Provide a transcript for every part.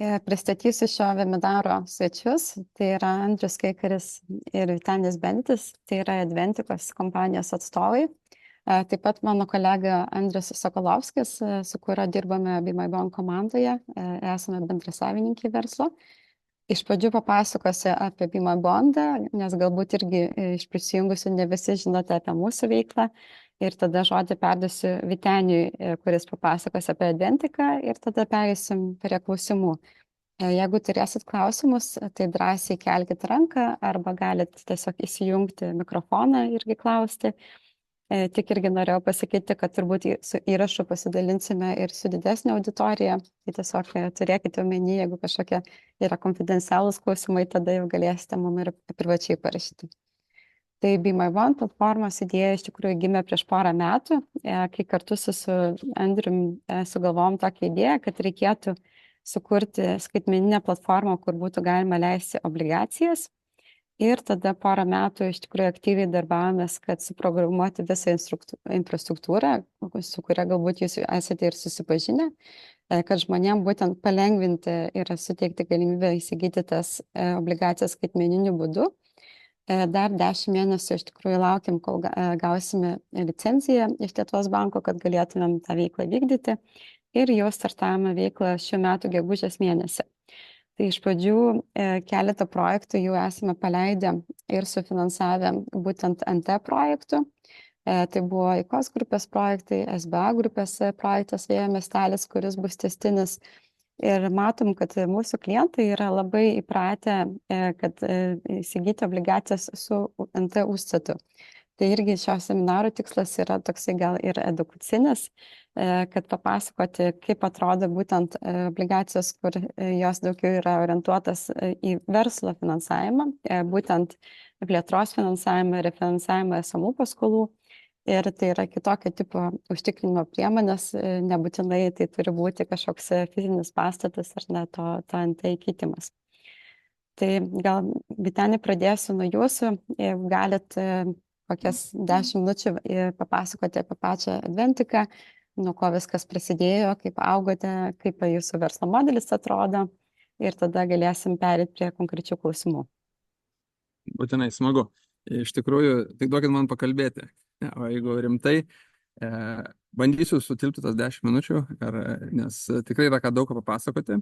Pristatysiu šio webinaro svečius. Tai yra Andrius Kaikaris ir Vytenis Bentis, tai yra Adventikos kompanijos atstovai. Taip pat mano kolega Andrius Sokolovskis, su kuriuo dirbame BeMyBond komandoje, esame bendrasavininkai verslo. Iš pradžių papasakosiu apie BeMyBondą, nes galbūt irgi iš prisijungusių ne visi žinote apie mūsų veiklą. Ir tada žodį perduosiu Vyteniui, kuris papasakos apie Adventiką, ir tada pereisim prie klausimų. Jeigu turėsit klausimus, tai drąsiai kelkite ranką arba galite tiesiog įsijungti mikrofoną irgi klausti. Tik irgi norėjau pasakyti, kad turbūt su įrašu pasidalinsime ir su didesnė auditorija. Tai tiesiog turėkite omeny, jeigu kažkokie yra konfidencialūs klausimai, tada jau galėsite mum ir privačiai parašyti. Tai BeMyBond platformos idėja iš tikrųjų gimė prieš porą metų, kai kartu su Andrium sugalvojom tokią idėją, kad reikėtų sukurti skaitmeninę platformą, kur būtų galima leisti obligacijas. Ir tada porą metų iš tikrųjų aktyviai darbavomės, kad suprogramuoti visą infrastruktūrą, su kuria galbūt jūs esate ir susipažinę, kad žmonėm būtent palengvinti ir suteikti galimybę įsigyti tas obligacijas skaitmeniniu būdu. Dar 10 mėnesių iš tikrųjų laukiam, kol gausime licenciją iš Lietuvos banko, kad galėtumėm tą veiklą vykdyti. Ir jau startavome veiklą šių metų gegužės mėnesį. Tai iš pradžių keletą projektų jau esame paleidę ir sufinansavę būtent NT projektų. Tai buvo IKOS grupės projektai, SBA grupės projektas Vėjo miestelis, kuris bus tęstinis. Ir matom, kad mūsų klientai yra labai įpratę, kad įsigyti obligacijas su NT užstatu. Tai irgi šio seminaro tikslas yra toksai gal ir edukacinis, kad papasakoti, kaip atrodo būtent obligacijos, kur jos daugiau yra orientuotas į verslo finansavimą, būtent plėtros finansavimą, refinansavimą esamų paskolų. Ir tai yra kitokio tipo užtikrinimo priemonės, nebūtinai tai turi būti kažkoks fizinis pastatas ar ne to NT įkeitimas. Tai gal, Vyteni, pradėsiu nuo jūsų. Galit kokias 10 minučių papasakoti apie pačią Adventiką, nuo ko viskas prasidėjo, kaip augote, kaip jūsų verslo modelis atrodo, ir tada galėsim perėti prie konkrečių klausimų. Būtinai smagu. Iš tikrųjų, tik duokit man pakalbėti. O jeigu rimtai, bandysiu sutilpti tas 10 minučių, nes tikrai yra ką daug ką papasakoti.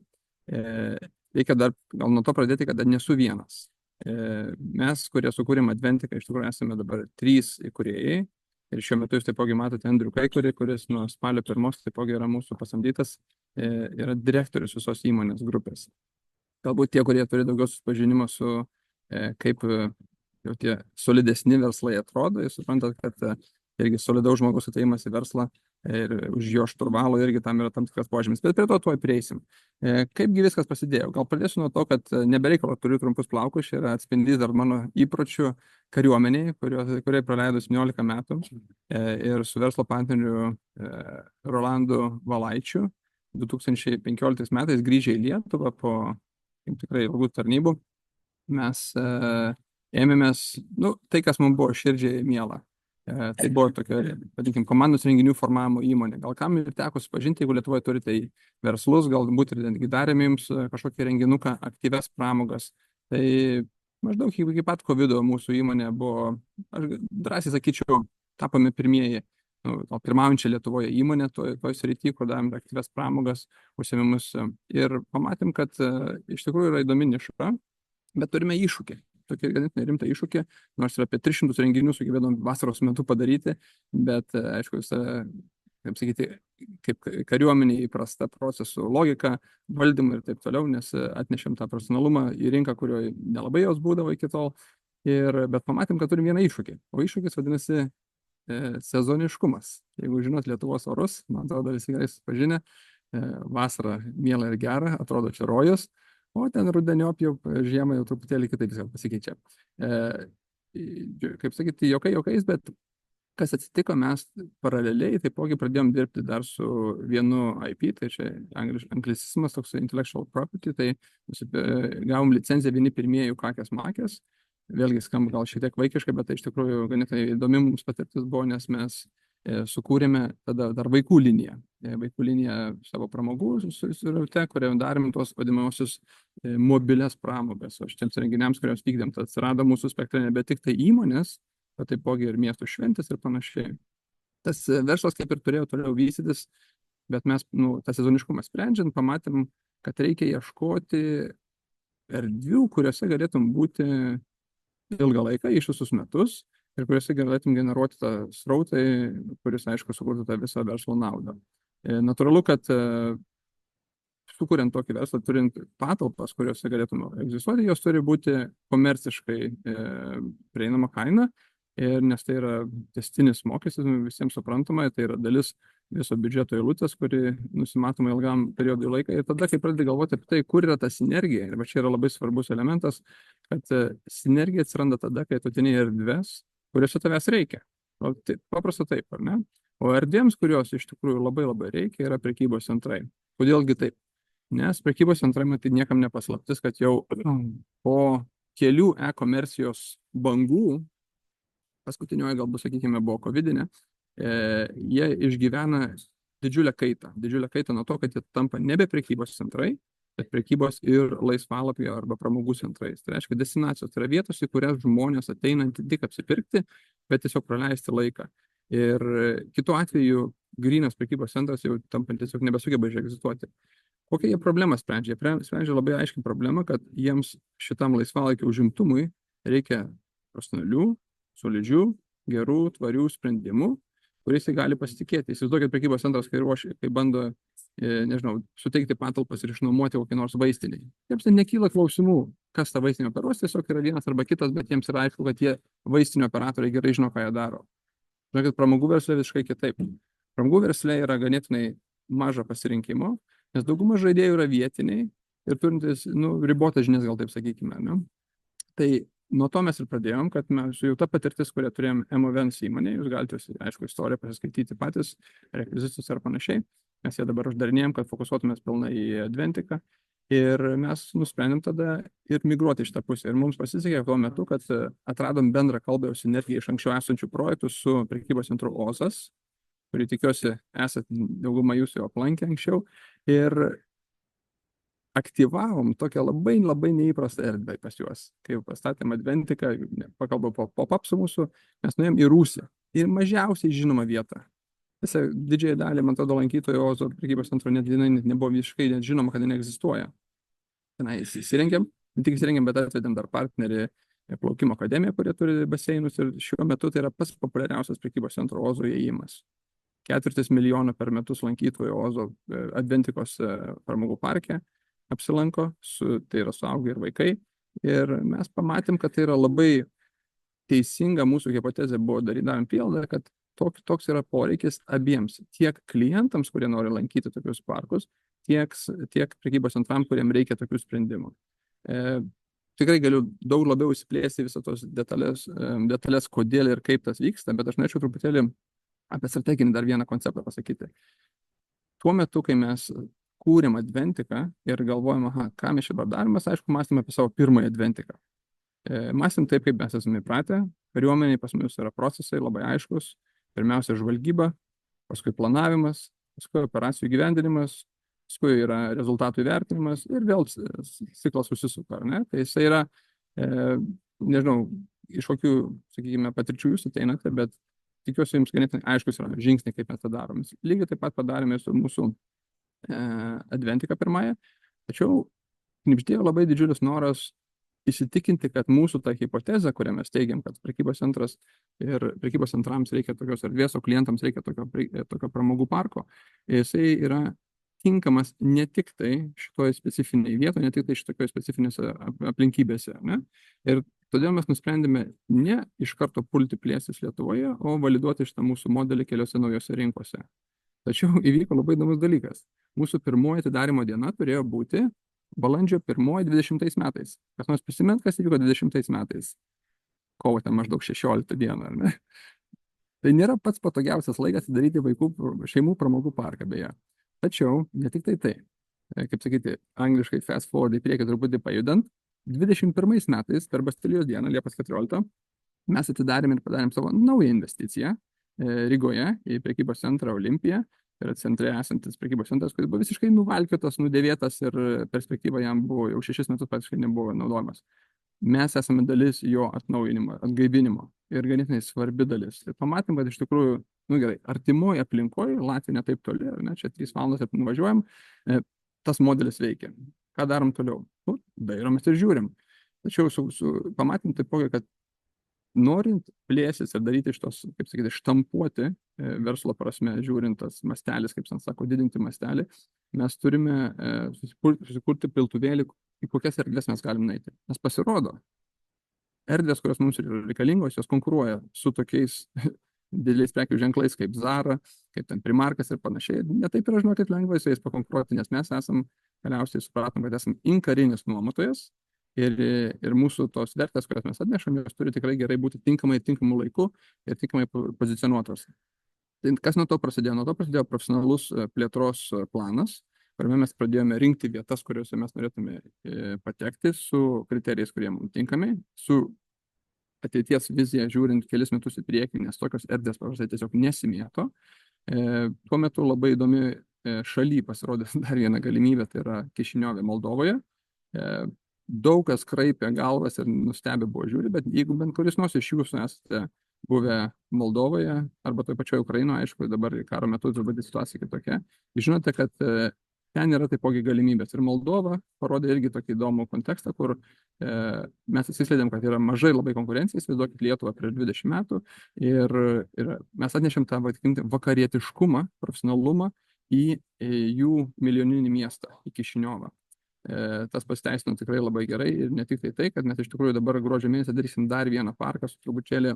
Reikia dar gal nuo to pradėti, kad nesu vienas. Mes, kurie sukūrėm Adventiką, iš tikrųjų esame dabar 3 įkūrėjai. Ir šiuo metu jūs taipogi matote Andrių Kaikurį, kuris nuo spalio 1 taipogi yra mūsų pasamdytas, yra direktorius visos įmonės grupės. Galbūt tie, kurie turi daugiau susipažinimo su kaip jau tie solidesni verslai atrodo, jūs suprantat, kad irgi solidaus žmogus ateimas į verslą ir už jo šturvalo irgi tam yra tam tikras požymis. Bet prie to tuoj prieisim. Kaipgi viskas prasidėjo? Gal pradėsiu nuo to, kad nebereikalo turiu trumpus plaukus, čia yra atspindys dar mano įpročių kariuomeniai, kuriai praleidau 17 metų ir su verslo partneriu Rolandu Valaičiu 2015 metais grįžę į Lietuvą po tikrai ilgų tarnybų. Mes ėmėmės, tai, kas mums buvo širdžiai miela. Tai buvo tokia, vadinkim, komandos renginių formavimo įmonė. Gal kam ir teko supažinti, jeigu Lietuvoje turite į verslus, galbūt ir darėme jums kažkokį renginuką, aktyves pramogas. Tai maždaug iki pat COVID mūsų įmonė buvo, aš drąsiai sakyčiau, tapome pirmieji, pirmaujančią Lietuvoje įmonę, toj srity, kur darėm aktyves pramogas, užsiėmimus. Ir pamatėm, kad iš tikrųjų yra įdomi niša, bet turime iššūkį. Tokį ganėtinai rimtą iššūkį, nors ir apie 300 renginių sugebėdom vasaros metu padaryti, bet, aišku, kaip sakyti, kaip kariuomenė įprasta procesų logika, valdymą ir taip toliau, nes atnešėm tą profesionalumą į rinką, kurioje nelabai jos būdavo iki tol, bet pamatėm, kad turim vieną iššūkį, o iššūkis vadinasi sezoniškumas. Jeigu žinot Lietuvos orus, man atrodo visi gerai susipažinę, vasara miela ir gera, atrodo čia rojus, o ten rudeniop jau žiemą jau truputėlį kitaip pasikeičia. Kaip sakyti, jokais, bet kas atsitiko, mes paraleliai taipogi pradėjom dirbti dar su vienu IP, tai čia anglicizmas toks intellectual property, tai gavom licenciją vieni pirmieji kakės makės. Vėlgi skamba gal šiek tiek vaikiškai, bet tai iš tikrųjų ganėtinai įdomi mums patirtis buvo, nes mes sukūrėme tada dar vaikų liniją. Vaikų liniją savo pramogų sraute, kurią darėme tuos vadinamosius mobilias pramogas. O šitiems renginiams, kuriuos vykdėm, tai atsirado mūsų spektre ne tik tai įmonės, bet taipogi ir miestų šventės ir panašiai. Tas verslas kaip ir turėjo toliau vystytis, bet mes, tą sezoniškumą sprendžiant, pamatėm, kad reikia ieškoti erdvių, kuriuose galėtum būti ilgą laiką, ištisus metus, ir kuriuose galėtum generuoti tą srautą, kuris, aišku, sukurtų tą visą verslo naudą. Natūralu, kad sukuriant tokį verslą, turint patalpas, kuriuose galėtum egzistuoti, jos turi būti komerciškai prieinama kaina, nes tai yra tęstinis mokestis, visiems suprantama, tai yra dalis viso biudžeto eilutės, kuri nusimatoma ilgam periodui laiką. Ir tada, kai pradedi galvoti apie tai, kur yra ta sinergija, ir čia yra labai svarbus elementas, kad sinergija atsiranda tada, kai tu ateini erdves, kuriuose tavęs reikia. Tai paprasta taip, ar ne? O erdvėms, kurios iš tikrųjų labai labai reikia, yra prekybos centrai. Kodėlgi taip? Nes prekybos centrai, tai niekam nepaslaptis, kad jau po kelių e-komercijos bangų, paskutinioji galbūt, sakykime, buvo covidinė, jie išgyvena didžiulę kaitą nuo to, kad jie tampa nebe prekybos centrai, bet prekybos ir laisvalapio arba pramogų centrais. Tai reiškia destinacijos, tai yra vietos, į kurias žmonės ateina tik apsipirkti, bet tiesiog praleisti laiką. Ir kitu atveju grynas prekybos centras jau tampa tiesiog nebesugeba egzistuoti. Kokią jie problemą sprendžia? Jie sprendžia labai aiškiai problemą, kad jiems šitam laisvalaikio užimtumui reikia profesionalių, solidžių, gerų, tvarių sprendimų, kuriais jie gali pasitikėti. Įsivaizduokit, prekybos centras, kai bando, nežinau, suteikti patalpas ir išnuomoti kokį nors vaistinį. Jiems tai nekyla klausimų, kas tą vaistinį operuos, tiesiog yra vienas arba kitas, bet jiems yra aišku, kad jie vaistinio operatoriai gerai žino, ką jie daro. Žinokit, pramogų versle visiškai kitaip. Pramogų versle yra ganėtinai maža pasirinkimo, nes dauguma žaidėjų yra vietiniai ir turintis, ribotas žinias, gal taip sakykime. Ne? Tai nuo to mes ir pradėjom, kad mes jau ta patirtis, kurią turėjom Emovens įmonėje, jūs galite, aišku, istoriją pasiskaityti patys, rekvizitus ar panašiai. Mes ją dabar uždarinėjom, kad fokusuotumės pilnai į Adventiką. Ir mes nusprendėm tada ir migruoti iš tą pusę. Ir mums pasisekė tuo metu, kad atradom bendrą kalbą jau sinergiją iš anksčiau esančių projektų su prekybos centru Ozas, kurį tikiuosi esat daugumą jūsų jau aplankę anksčiau. Ir aktyvavom tokią labai labai neįprastą erdvę pas juos. Kai pastatėm Adventiką, pakalbau pop-up su mūsų, mes nuėjom į Rūsį. Ir mažiausiai žinoma vieta. Visą didžiąją dalį, man atrodo, lankytojų Ozo prekybos centro net nebuvo visiškai žinoma, kad neegzistuoja. Tenai įsirengėm, ne tik įsirengėm, bet atvedėm dar partnerį plaukimo akademiją, kurie turi baseinus, ir šiuo metu tai yra pats populiariausias prekybos centro Ozo įėjimas. 4 milijonų per metus lankytojų Ozo Adventikos pramogų parke apsilanko, tai yra suaugę ir vaikai. Ir mes pamatėm, kad tai yra labai teisinga mūsų hipotezė buvo darydami prielaidą, kad toks yra poreikis abiems, tiek klientams, kurie nori lankyti tokius parkus, tiek prekybos centram, kuriem reikia tokių sprendimų. Tikrai galiu daug labiau įsiplėsti visą tos detalės, kodėl ir kaip tas vyksta, bet aš norėčiau truputėlį apie strateginį dar vieną konceptą pasakyti. Tuo metu, kai mes kūrėm Adventiką ir galvojom, ką mes čia darėm, mes aišku mąstėm apie savo pirmąją Adventiką. Mąstėm taip, kaip mes esame įpratę. Kariuomeniai pas mus yra procesai labai aiškus. Pirmiausia žvalgyba, paskui planavimas, paskui operacijų įgyvendinimas, paskui yra rezultatų įvertinimas ir vėl ciklas susisuka, ar ne? Tai jisai yra, nežinau, iš kokių, sakykime, patirčių jūs ateinate, bet tikiuosi jums ganėtinai aiškus yra žingsniai, kaip mes tą darom. Lygiai taip pat padarėme su mūsų Adventika pirmąją, tačiau knibždėjo labai didžiulis noras įsitikinti, kad mūsų ta hipotezė, kurią mes teigiam, kad prekybos centras ir prekybos centrams reikia tokios erdvės, o klientams reikia tokio pramogų parko, jisai yra tinkamas ne tik tai šitoje specifinėje vietoje, ne tik tai šitoje specifinėse aplinkybėse. Ne? Ir todėl mes nusprendėme ne iš karto pulti plėstis Lietuvoje, o validuoti šitą mūsų modelį keliose naujose rinkose. Tačiau įvyko labai įdomus dalykas. Mūsų pirmoji atidarymo diena turėjo būti balandžio 1-20 metais. Kas nors prisimint, kas įvyko 20 metais? Kovo ten maždaug 16 dieną, ar ne? Tai nėra pats patogiausias laikas atidaryti šeimų pramogų parką, beje. Tačiau, ne tik tai. Kaip sakyti, angliškai fast forward į priekį truputį pajudant, 21 metais per Bastilijos dieną, Liepos 14, mes atidarėm ir padarėm savo naują investiciją Rygoje į prekybos centrą Olimpiją. Tai yra centre esantis prekybos centras, kuris buvo visiškai nuvalkiotas, nudėvėtas ir perspektyva jam buvo jau 6 metus praktiškai nebuvo naudojamas. Mes esame dalis jo atnaujinimo, atgaivinimo ir ganėtinai svarbi dalis. Ir pamatėm, kad iš tikrųjų, gerai, artimoje aplinkoje, Latvija ne taip toli, ne, čia 3 valandas ir nuvažiuojam, tas modelis veikia. Ką darom toliau? Dairomės ir žiūrim. Tačiau pamatėm taipogi, kad norint plėsis ir daryti iš tos, kaip sakyti, štampuoti verslo prasme, žiūrint tas mastelis, kaip sen sako, didinti mastelį, mes turime susikurti piltuvėlį, į kokias erdvės mes galim nueiti. Nes pasirodo, erdvės, kurios mums yra reikalingos, jos konkuruoja su tokiais dideliais prekių ženklais kaip Zara, kaip ten Primarkas ir panašiai. Netaip yra, žinokit, lengvai su jais pakonkuruoti, nes mes esam, galiausiai supratom, kad esam inkarinis nuomotojas. Ir mūsų tos vertės, kurias mes atnešam, jos turi tikrai gerai būti tinkamu laiku ir tinkamai pozicionuotos. Tai kas nuo to prasidėjo? Nuo to prasidėjo profesionalus plėtros planas, kuriame mes pradėjome rinkti vietas, kuriuose mes norėtume patekti su kriterijais, kurie mums tinkami, su ateities vizija žiūrint kelis metus į priekį, nes tokios erdvės paprastai tiesiog nesimėto. Tuo metu labai įdomi šaly pasirodė dar viena galimybė, tai yra Kišiniove, Moldovoje. Daug kas kraipė galvas ir nustebę buvo žiūri, bet jeigu bent kuris nors iš jūsų esate buvę Moldovoje arba toje pačioje Ukrainoje, aišku, dabar karo metu turbūt situacija kitokia, žinote, kad ten yra taipogi galimybės. Ir Moldova parodė irgi tokį įdomų kontekstą, kur mes atsiskleidėm, kad yra mažai labai konkurencija, įsivaizduokit Lietuvą prieš 20 metų ir mes atnešėm tą vakarietiškumą, profesionalumą į jų milijoninį miestą, į Kišiniovą. Tas pasiteisino tikrai labai gerai ir ne tik tai, kad mes iš tikrųjų dabar gruodžio mėnesį darysim dar vieną parką su truputėlį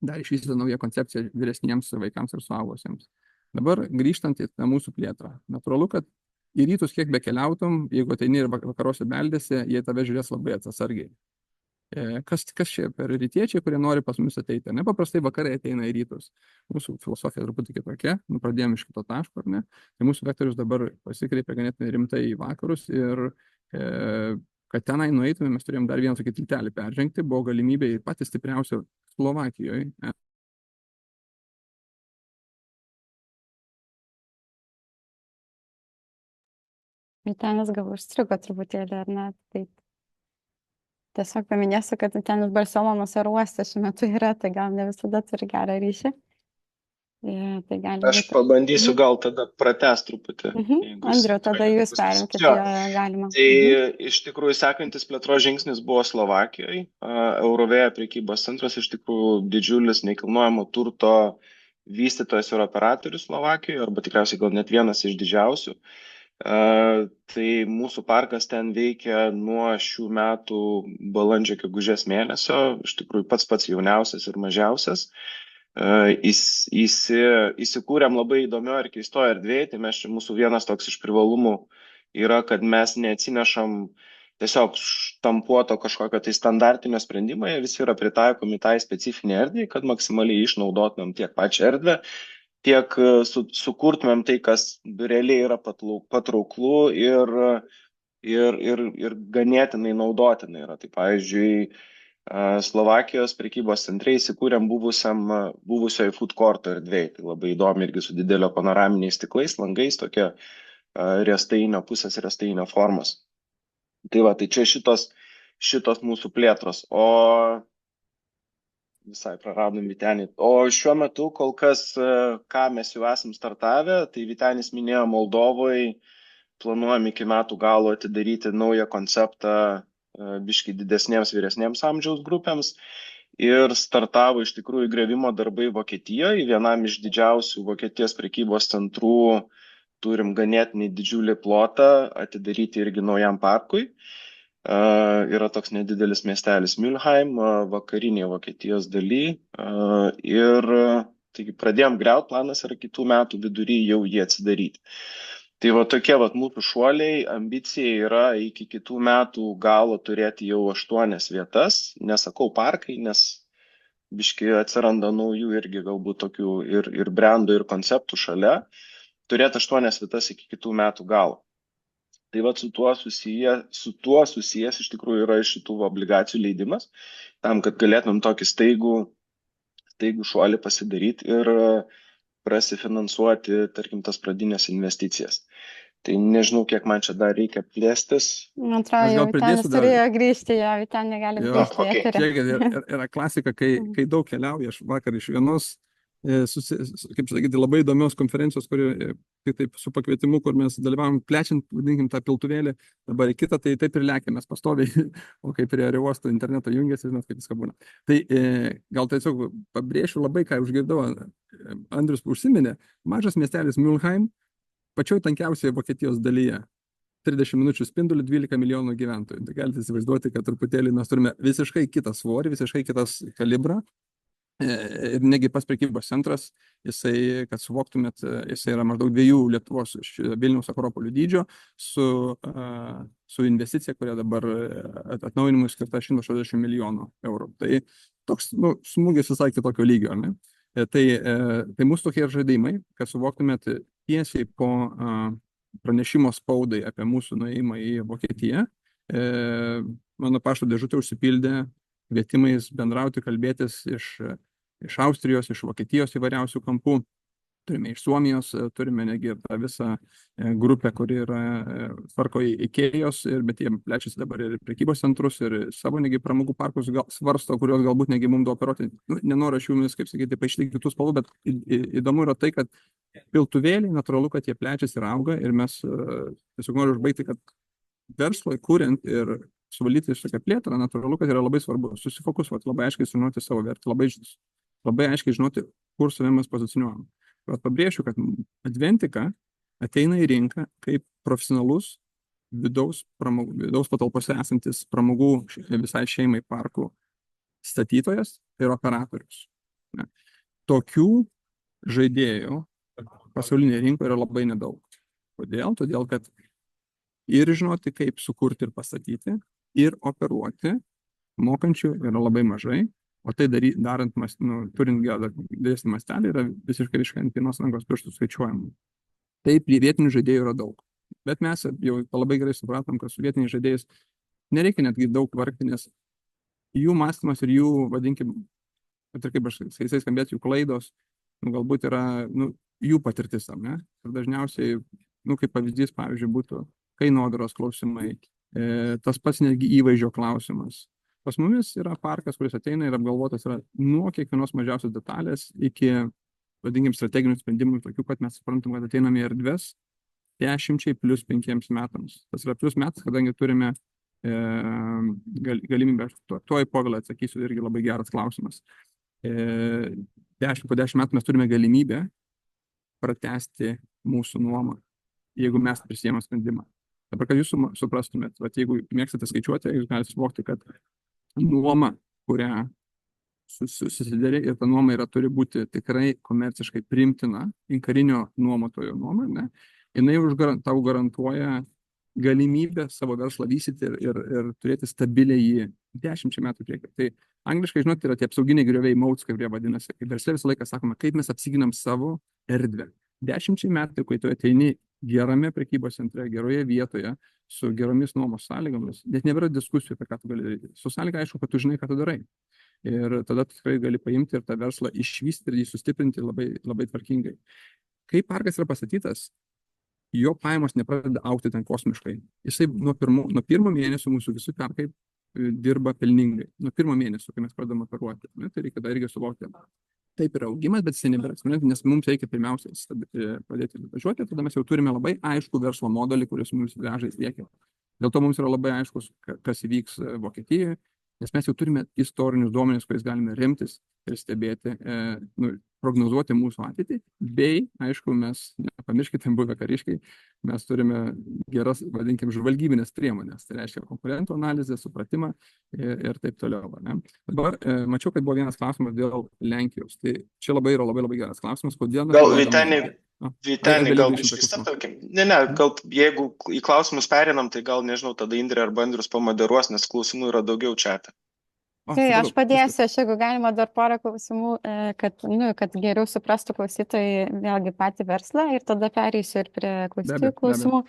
dar išvystyta nauja koncepcija vyresniems vaikams ir suaugusiems. Dabar grįžtant į tą mūsų plėtrą. Natūralu, kad į rytus kiek bekeliautum, jeigu ateini ir vakaruose beldėsi, jie tave žiūrės labai atsargiai. Kas čia per rytiečiai, kurie nori pas mus ateiti? Nepaprastai vakarai ateina į rytus. Mūsų filosofija truputį kitokia, pradėjome iš kito taško, ar ne? Tai mūsų vektorius dabar pasikreipia ganėtinai rimtai į vakarus ir kad tenai nueitume, mes turėjom dar vieną tokį tiltelį peržengti, buvo galimybė į patį stipriausią Slovakijoje. Vytenis gal užstrigo truputėlį, ar ne? Taip. Tiesiog paminėsiu, kad Vytenis Barselonos oro uoste šiuo metu yra, tai gal ne visada turi gerą ryšį. Tai Aš pabandysiu gal tada pratęst truputį. Andriu, tada jūs perimkite, galima. Tai iš tikrųjų sekantis plėtros žingsnis buvo Slovakijoje. Eurovėja prekybos centras iš tikrųjų didžiulis nekilnojamo turto vystytojas ir operatorius Slovakijoje, arba tikriausiai gal net vienas iš didžiausių. Tai mūsų parkas ten veikia nuo šių metų balandžio gegužės mėnesio, iš tikrųjų pats jauniausias ir mažiausias. Įsikūrėm labai įdomioje ir keistoje erdvėje, tai mes čia mūsų vienas toks iš privalumų yra, kad mes neatsinešam tiesiog štampuoto kažkokio tai standartinio sprendimo, jie visi yra pritaikomi tai specifinė erdvė, kad maksimaliai išnaudotumėm tiek pačią erdvę, tiek sukurtumėm tai, kas realiai yra patrauklu ir ganėtinai naudotinai yra. Tai pavyzdžiui, Slovakijos prekybos centre įsikūrėm buvusioje food courto erdvėje. Tai labai įdomi irgi su didelio panoraminiais stiklais, langais, tokia riestainio pusės, riestainio formos. Tai va, tai čia šitos mūsų plėtros. O visai praradom Vytenį. O šiuo metu kol kas, ką mes jau esam startavę, tai Vytenis minėjo Moldovoje, planuojam iki metų galo atidaryti naują konceptą biškai didesniems vyresniems amžiaus grupėms ir startavo iš tikrųjų grevimo darbai Vokietijoje, vienam iš didžiausių Vokietijos prekybos centrų turim ganėtinai didžiulį plotą atidaryti irgi naujam parkui. Yra toks nedidelis miestelis Mülheim, vakarinėje Vokietijos daly ir taigi pradėjom griaut, planas yra kitų metų vidury jau jį atsidaryti. Tai va tokie va mūsų šuoliai, ambicija yra iki kitų metų galo turėti jau 8 vietas, nesakau parkai, nes biški atsiranda naujų irgi galbūt tokių ir brandų, ir konceptų šalia, turėti 8 vietas iki kitų metų galo. Tai va su tuo susijęs iš tikrųjų yra šitų obligacijų leidimas, tam, kad galėtumėm tokį staigų staigų šuolį pasidaryti ir prasifinansuoti, tarkim, tas pradinės investicijas. Tai nežinau, kiek man čia dar reikia plėstis. Man atrodo, Aš jau gal pridėsiu Vytenis dar. turėjo grįžti, jo, Vytenį gali Jo, grįžti į okei. eterį. Žiūrėkit, yra klasika, kai daug keliauja. Aš vakar iš vienos, kaip sakyti, labai įdomios konferencijos, kuri taip su pakvietimu, kur mes dalyvavom plečiant, vadinkim, tą piltuvėlį, dabar į kitą, tai taip ir lėkėmės pastoviai, o kai prie aerouosto interneto jungiasi, žinot, kaip viską būna. Tai gal tiesiog pabrėšiu labai, ką užgirdau, Andrius užsiminė, mažas miestelis Mülheim, pačioj tankiausioje Vokietijos dalyje. 30 minučių spindulių, 12 milijonų gyventojų. Tai galite įsivaizduoti, kad truputėlį mes turime visiškai kitą svorį, visiškai kitas kalibrą. Ir negi pas prekybos centras, jisai, kad suvoktumėt, jisai yra maždaug 2 Lietuvos Vilniaus Akropolių dydžio su investicija, kuria dabar atnaujinimui skirta 160 milijonų eurų. Tai toks smūgis visai kitokio lygio, ne? Tai mūsų tokie žaidimai, kad suvoktumėt tiesiai po pranešimo spaudai apie mūsų nuėjimą į Vokietiją. Mano pašto dėžutė užsipildė kvietimais bendrauti, kalbėtis iš Austrijos, iš Vokietijos įvairiausių kampų. Turime iš Suomijos, turime negi tą visą grupę, kuri yra tvarko Ikėjos, bet jie plečiasi dabar ir prekybos centrus, ir savo negi pramogų parkus svarsto, kurios galbūt negi mums operuoti. Nenoriu aš jumis, kaip sakyti, paaiškinti kitų spalvų, bet įdomu yra tai, kad piltuvėliai, natūralu, kad jie plečiasi ir auga, ir mes tiesiog noriu užbaigti, kad verslui kuriant ir suvaldyti šitą plėtrą, natūralu, kad yra labai svarbu susifokusuoti, labai aiškiai žinoti savo vertę, labai aiškiai žinoti, kur save mes pozicioniuojam. Bet pabrėšiu, kad Adventika ateina į rinką kaip profesionalus vidaus patalpose esantis pramogų visai šeimai parkų statytojas ir operatorius. Tokių žaidėjų pasaulinėje rinkoje yra labai nedaug. Kodėl? Todėl, kad ir žinoti, kaip sukurti ir pastatyti, ir operuoti mokančių yra labai mažai, o tai darant, turint didesnį mastelį, yra visiškai ant vienos rankos pirštų skaičiuojama. Taip, vietinių žaidėjų yra daug. Bet mes jau labai gerai supratom, kad su vietiniais žaidėjais nereikia netgi daug vargti, nes jų mąstymas ir jų, vadinkim, ir kaip aš skambėt, jų klaidos, galbūt yra jų patirtis, ne? Ir dažniausiai, kaip pavyzdys, pavyzdžiui, būtų kainodaros klausimai, tas pats netgi įvaizdžio klausimas. Pas mumis yra parkas, kuris ateina ir apgalvotas yra nuo kiekvienos mažiausios detalės iki, vadinkim, strateginių sprendimų, tokių, kad mes suprantam, kad ateiname į erdves 10 + 5 metams. Tas yra plius metas, kadangi turime galimybę, tuo į povilą atsakysiu, irgi labai geras klausimas. Po 10 metų mes turime galimybę pratęsti mūsų nuomą, jeigu mes prisijėmame sprendimą. Dabar, kad jūs suprastumėt, jeigu mėgstate skaičiuoti, jūs galite suvokti, kad nuoma, kurią susidarė, ir ta nuoma turi būti tikrai komerciškai priimtina, karinio nuomotojo nuoma, ne? Jinai tau garantuoja galimybę savo verslą vystyti ir turėti stabiliai jį 10 metų priekį. Tai angliškai, žinot, yra tie apsauginiai grioviai moats, kaip jie vadinasi. Kaip versle visą laiką sakoma, kaip mes apsiginam savo erdvę. 10 metų, kai tu ateini gerame prekybos centre, geroje vietoje, su geromis nuomos sąlygomis, net nebėra diskusijų, apie ką tu gali daryti. Su sąlyga aišku, kad tu žinai, ką tu darai. Ir tada tikrai gali paimti ir tą verslą išvystyti ir jį sustiprinti labai, labai tvarkingai. Kai parkas yra pastatytas, jo pajamos nepradeda augti ten kosmiškai. Jisai nuo pirmo mėnesio mūsų visi parkai dirba pelningai. Nuo pirmo mėnesio, kai mes pradedame operuoti. Tai reikia dar irgi suvokti. Taip yra augimas, bet jis nebėra eksponentas, nes mums reikia pirmiausia pradėti važiuoti, tada mes jau turime labai aiškų verslo modelį, kuris mums veža į priekį. Dėl to mums yra labai aiškus, kas įvyks Vokietijoje, nes mes jau turime istorinius duomenis, kuriais galime remtis ir stebėti, prognozuoti mūsų ateitį, bei, aišku, mes, nepamirškite, buvę kariškiai, mes turime geras, vadinkim, žvalgybinės priemonės, tai reiškia konkurentų analizę, supratimą ir taip toliau. Ne? Dabar mačiau, kad buvo vienas klausimas dėl Lenkijos, tai čia labai geras klausimas, kodėl... Gal, Vyteni, gal išsistabtelkim. Gal jeigu į klausimus perinam, tai gal, nežinau, tada Indrė arba Andrius pamoderuos, nes klausimų yra daugiau čiate. Tai aš padėsiu, jeigu galima dar porą klausimų, kad geriau suprastų klausytojai vėlgi patį verslą ir tada pereisiu ir prie klausytojų klausimų.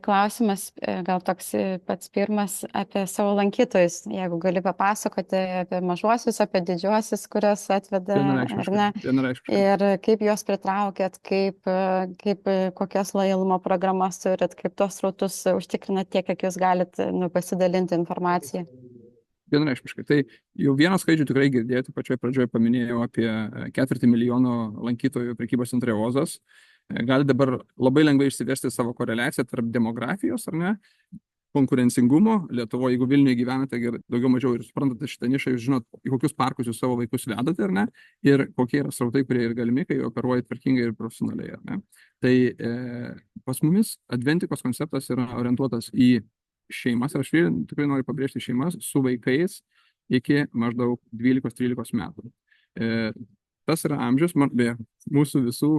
Klausimas gal toks pats pirmas apie savo lankytojus. Jeigu gali papasakoti apie mažuosius, apie didžiuosius, kuriuos atveda, ar ne? Vienareikšmiškai. Ir kaip juos pritraukėt, kokias lojalumo programas turit, kaip tuos srautus užtikrinat tiek, kiek jūs galit pasidalinti informaciją. Vienareikšmiškai. Tai jau vieną skaičių tikrai girdėjote, pačioje pradžioje paminėjau apie 4 milijono lankytojų prekybos centre Ozas. Gali dabar labai lengvai išsivesti savo koreliaciją tarp demografijos, ar ne, konkurencingumo. Lietuvoje, jeigu Vilniuje gyvenate daugiau mažiau ir suprantate šitą nišą, jūs žinot, į kokius parkus jūs savo vaikus vedate, ar ne, ir kokie yra srautai, kurie ir galimi, kai operuoja tvarkingai ir profesionaliai, ar ne. Tai pas mumis Adventikos konceptas yra orientuotas į šeimas, ir aš tikrai noriu pabrėžti šeimas su vaikais iki maždaug 12-13 metų. Tas yra amžius, beje, mūsų visų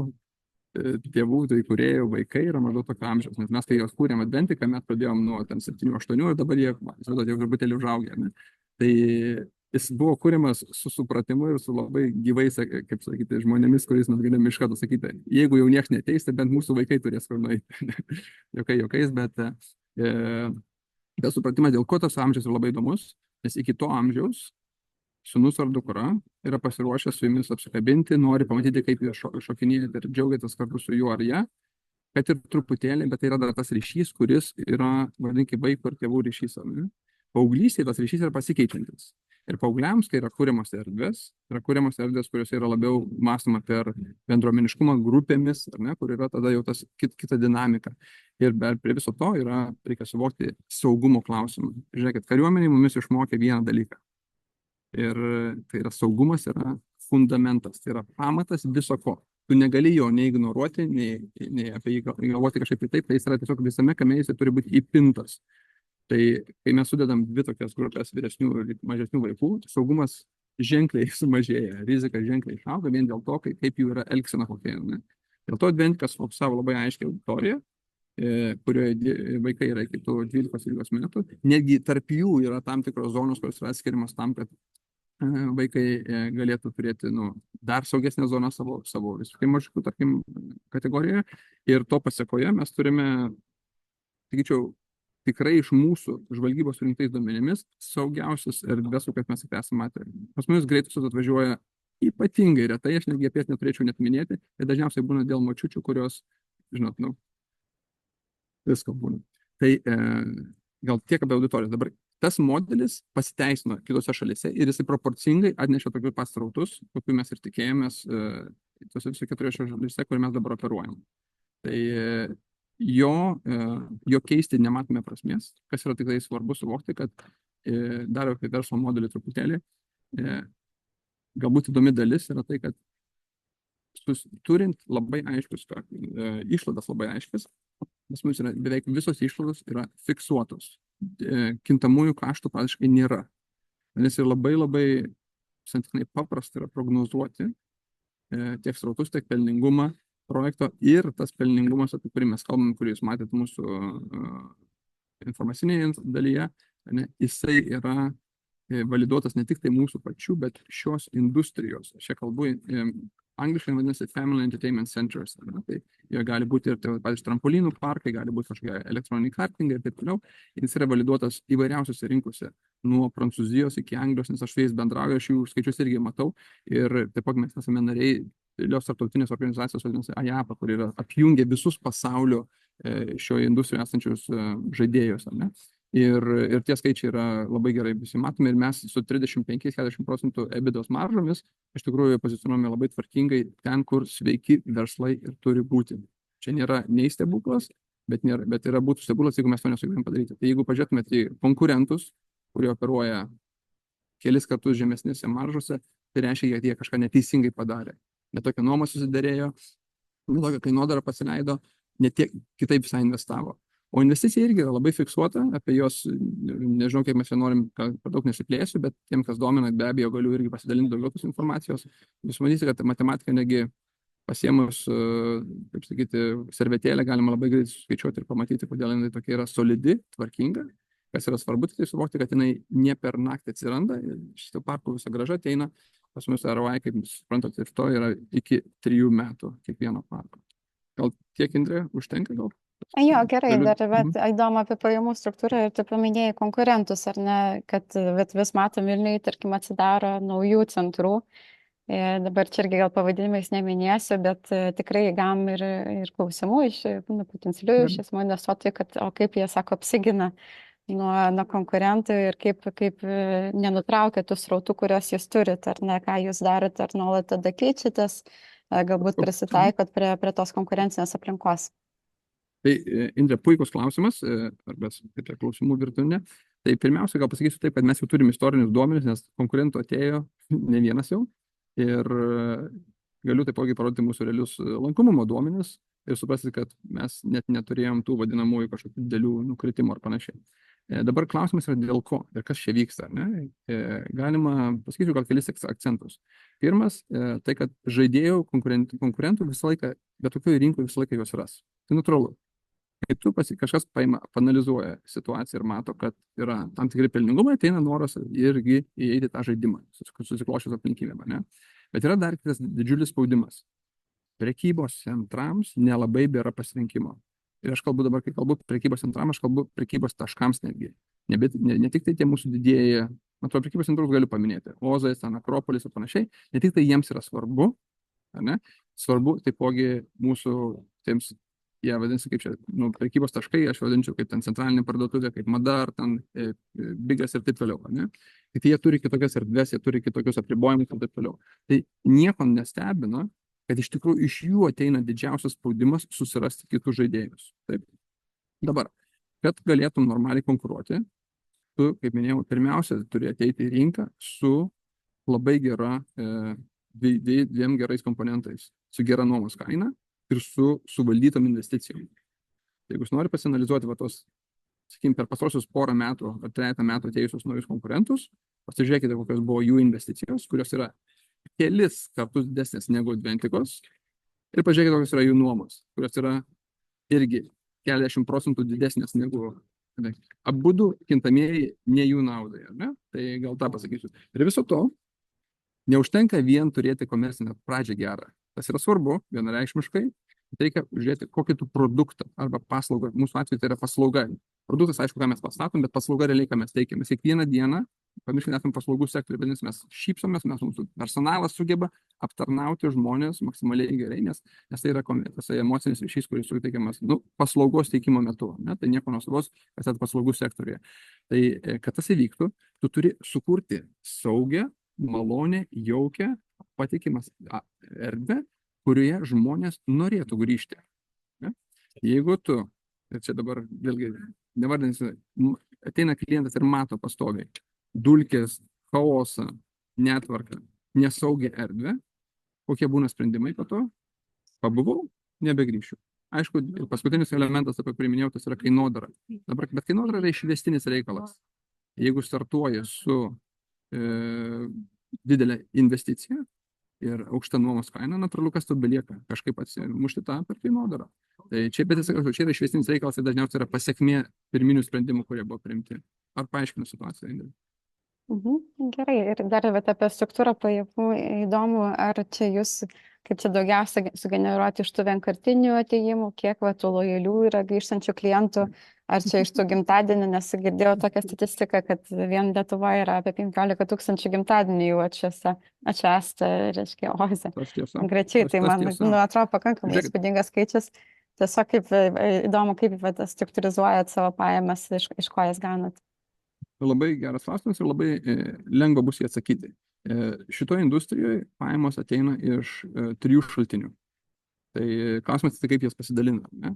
tėvų, tai kūrėjų vaikai yra maždaug tokio amžiaus, nes mes, kai jos kūrėm Adventiką, mes pradėjom nuo 7-8 ir dabar jie, jau truputėlį užaugę. Ne? Tai jis buvo kūrimas su supratimu ir su labai gyvais, kaip sakyti, žmonėmis, kuriais mes galime iš karto sakyti, jeigu jau nieks neteis, tai bent mūsų vaikai turės kur nueiti. Jokiais, bet supratimas, dėl ko tas amžius yra labai įdomus, nes iki to amžiaus sūnus ar dukra yra pasiruošę su jumis apsikabinti, nori pamatyti, kaip jūs šokinėjate ir džiaugiatės kartu su juo ar ją, kad ir truputėlį, bet tai yra dar tas ryšys, kuris yra, vadinkime, vaiko ir tėvų ryšys. Paauglystėje tas ryšys yra pasikeičiantis. Ir paaugliams, kai yra kuriamos erdvės, kuriuose yra labiau mąstoma per bendruomeniškumą grupėmis, ar ne, kur yra tada jau tas kita dinamika. Ir prie viso to reikia suvokti saugumo klausimą. Žiūrėkit, kariuomenė mumis išmokė vieną dalyką. Ir tai yra saugumas, yra fundamentas, tai yra pamatas viso ko. Tu negali jo nei ignoruoti, nei apie jį galvoti kažkaip taip, tai jis yra tiesiog visame kame jis turi būti įpintas. Tai kai mes sudedam dvi tokias grupės vyresnių ir mažesnių vaikų, saugumas ženkliai sumažėja, rizika ženkliai išauga vien dėl to, kaip jų yra elgsena kokia. Ne? Dėl to Adventikas fokusavo labai aiškiai auditoriją, kurioje vaikai yra iki 12-13 metų. Netgi tarp jų yra tam tikros zonos, kurios yra atskirimas tam, kad vaikai galėtų turėti dar saugesnę zoną savo visiškai mažų, tarkim, kategorijoje. Ir to pasiekoje mes turime, sakyčiau, tikrai iš mūsų žvalgybos surinktais duomenimis saugiausias erdves, kokias mes esame matę. Pas mus greitusios atvažiuoja ypatingai retai, aš netgi apie jas neturėčiau net minėti, ir dažniausiai būna dėl močiučių, kurios, žinot, visko būna. Tai gal tiek apie auditorijas. Dabar tas modelis pasiteisino kitose šalyse ir jisai proporcingai atnešė tokius pasrautus, kokių mes ir tikėjomės tose visose 4 šalyse, kur mes dabar operuojam. Tai jo keisti nematome prasmės, kas yra tikrai svarbu suvokti, kad dar apie verslo modelį truputėlį, galbūt įdomi dalis yra tai, kad turint labai aiškius išlaidas labai aiškias, nes mums yra beveik visos išlaidos yra fiksuotos. Kintamųjų kaštų praktiškai nėra. Nes ir labai santykinai paprasta yra prognozuoti tiek srautus, tiek pelningumą projekto ir tas pelningumas, apie kurį mes kalbam, kurį jūs matėte mūsų informacinėje dalyje, jisai yra validuotas ne tik tai mūsų pačių, bet šios industrijos. Aš kalbu angliškai vadinasi Family Entertainment Centers. Tai jie gali būti ir pavyzdžiui trampolinų parkai, gali būti kažkokie elektroniniai kartingai ir taip toliau. Jis yra validuotas įvairiausiose rinkose, nuo Prancūzijos iki Anglijos, nes aš su jais bendrauju, aš jų skaičius irgi matau. Ir taip pat mes esame nariai Lios tarptautinės organizacijos, vadinasi AJAPA, kur yra apjungia visus pasaulio šioje industrijoje esančius žaidėjus. Ir tie skaičiai yra labai gerai visi matomi ir mes su 35-40% EBITDA maržomis iš tikrųjų pozicionuojame labai tvarkingai ten, kur sveiki verslai ir turi būti. Čia nėra nei stebuklas, bet yra būtų stebuklas, jeigu mes to nesugebėjom padaryti. Tai jeigu pažiūrėtumėte į konkurentus, kurie operuoja kelis kartus žemesnėse maržose, tai reiškia, kad jie kažką neteisingai padarė. Netokią nuomą susidarėjo, netokią kainodarą pasileido, netiek kitaip visai investavo. O investicija irgi yra labai fiksuota, apie jos, nežinau, kiek mes čia norim, per daug nesiplėsiu, bet tiem, kas domina, be abejo, galiu irgi pasidalinti daugiau tos informacijos. Jūs matysite, kad matematika negi pasiemus, kaip sakyti, servetėlę galima labai greitai suskaičiuoti ir pamatyti, kodėl jinai tokia yra solidi, tvarkinga. Kas yra svarbu, tai suvokti, kad jinai ne per naktį atsiranda, šitą parkų visą grąžą ateina, pas mus ROI, kaip suprantate, ir to yra iki 3 metų kiekvieno parko. Gal tiek, Indrė, užtenka gal? Jo, gerai, Galiu- dar vat, įdomu apie pajamų struktūrą ir tu paminėjai konkurentus, ar ne, kad vis matom Vilniui, tarkim, atsidaro naujų centrų. Dabar čia irgi gal pavadinimais neminėsiu, bet tikrai gavom ir klausimų iš potencialių iš esmų investuotojų, kad o kaip jie sako apsigina nuo konkurentų ir kaip nenutraukia tų srautų, kuriuos jūs turit, ar ne, ką jūs darot, ar nuolat tada keičiatės, galbūt prisitaikot prie tos konkurencinės aplinkos. Tai, Indrė, puikus klausimas, arba apie klausimų virtuvę. Tai pirmiausia, gal pasakysiu taip, kad mes jau turime istorinius duomenis, nes konkurentų atėjo ne vienas jau. Ir galiu taipogi parodyti mūsų realius lankomumo duomenis ir suprasti, kad mes net neturėjom tų vadinamųjų kažkokių didelių nukritimų ar panašiai. Dabar klausimas yra dėl ko ir kas čia vyksta. Ne? Galima pasakyti gal kelis akcentus. Pirmas, tai kad žaidėjų konkurentų visą laiką, bet tokioje rinkoje visą laiką juos ras. Tai natūralu. Kai tu kažkas panalizuoja situaciją ir mato, kad yra tam tikri pelningumai, ateina noras irgi įeiti tą žaidimą, susiklošius aplinkybėm. Bet yra dar kitas didžiulis spaudimas. Prekybos centrams nelabai bėra pasirinkimo. Ir aš kalbu dabar, kai kalbu prekybos centram, aš kalbu prekybos taškams netgi. Ne tik tai tie mūsų didieji, man atrodo, prekybos centrus galiu paminėti, Ozas, Akropolis ir panašiai, ne tik tai jiems yra svarbu, ar ne? Svarbu taipogi mūsų tiems, jie vadinasi kaip čia, prekybos taškai, aš vadinčiau kaip ten centralinė parduotuvė, kaip Mada, ar ten Bigas ir taip toliau, ne? Tai jie turi kitokias erdves, jie turi kitokius apribojimus ir taip toliau. Tai nieko nestebina, kad iš tikrųjų iš jų ateina didžiausias spaudimas susirasti kitus žaidėjus. Taip. Dabar, kad galėtum normaliai konkuruoti, tu, kaip minėjau, pirmiausia, turi ateiti į rinką su labai gera, dviem gerais komponentais, su gera nuomos kaina ir su suvaldytom investicijom. Jeigu jūs nori pasianalizuoti tos, sakykime, per pastarosius porą metų ar 3 metų atėjusius naujus konkurentus, pasižiūrėkite, kokios buvo jų investicijos, kurios yra kelis kartus didesnės negu Adventikos, ir pažiūrėkite, kokios yra jų nuomos, kurios yra irgi 40% didesnės negu abudu kintamieji ne jų naudai, ar ne? Tai gal tą pasakysiu. Ir viso to neužtenka vien turėti komercinę pradžią gerą. Tas yra svarbu, vienareikšmiškai. Reikia žiūrėti, kokį tu produktą arba paslaugą. Mūsų atveju tai yra paslauga. Produktas, aišku, ką mes pastatom, bet paslauga realiai, ką mes teikiame. Kiekvieną dieną, pamirškime, esame paslaugų sektoriuje, vadinasi, mes šypsomės, mūsų personalas sugeba aptarnauti žmonės maksimaliai gerai, nes tai yra tas emocinis ryšys, kuris suteikiamas paslaugos teikimo metu. Ne? Tai nieko nuostabos, kas yra paslaugų sektoriuje. Tai, kad tas įvyktų, tu turi sukurti saugią, malonę, jaukę, patikimas erdvę, kurioje žmonės norėtų grįžti. Ne? Jeigu tu, ir čia dabar vėlgi nevardinsiu, ateina klientas ir mato pastoviai dulkės, chaosą, netvarką, nesaugią erdvę, kokie būna sprendimai po to, pabuvau, nebegrįšiu. Aišku, paskutinis elementas, apie kurį minėjau, tas yra kainodara. Dabar, bet kainodara yra išvestinis reikalas. Jeigu startuoji su didelė investicija ir aukšta nuomos kaina, natūralu, kas tu belieka kažkaip atsimušti tą per kainodarą. Tai čia, bet čia yra išvestinis reikalas ir dažniausiai yra pasiekmė pirminių sprendimų, kurie buvo priimti. Ar paaiškinu situaciją, Indrė? Gerai, ir dar apie struktūrą pajamų įdomu, ar čia jūs, kaip čia daugiausia sugeneruoti iš tų vienkartinių atėjimų, kiek tų lojalių yra grįžtančių klientų, ar čia iš tų gimtadienių, nes girdėjau tokią statistiką, kad vien Lietuvoje yra apie 15 000 gimtadienių jau atšvęsta, reiškia, Oze. Konkrečiai, tai man atrodo pakankamai įspūdingas skaičius. Tiesiog kaip įdomu, kaip struktūrizuojat savo pajamas, iš ko jas gaunat. Labai geras klausimas ir labai lengva bus jį atsakyti. Šitoje industrijoje pajamos ateina iš 3 šaltinių. Tai klausimas, tai kaip jas pasidalina. Ne?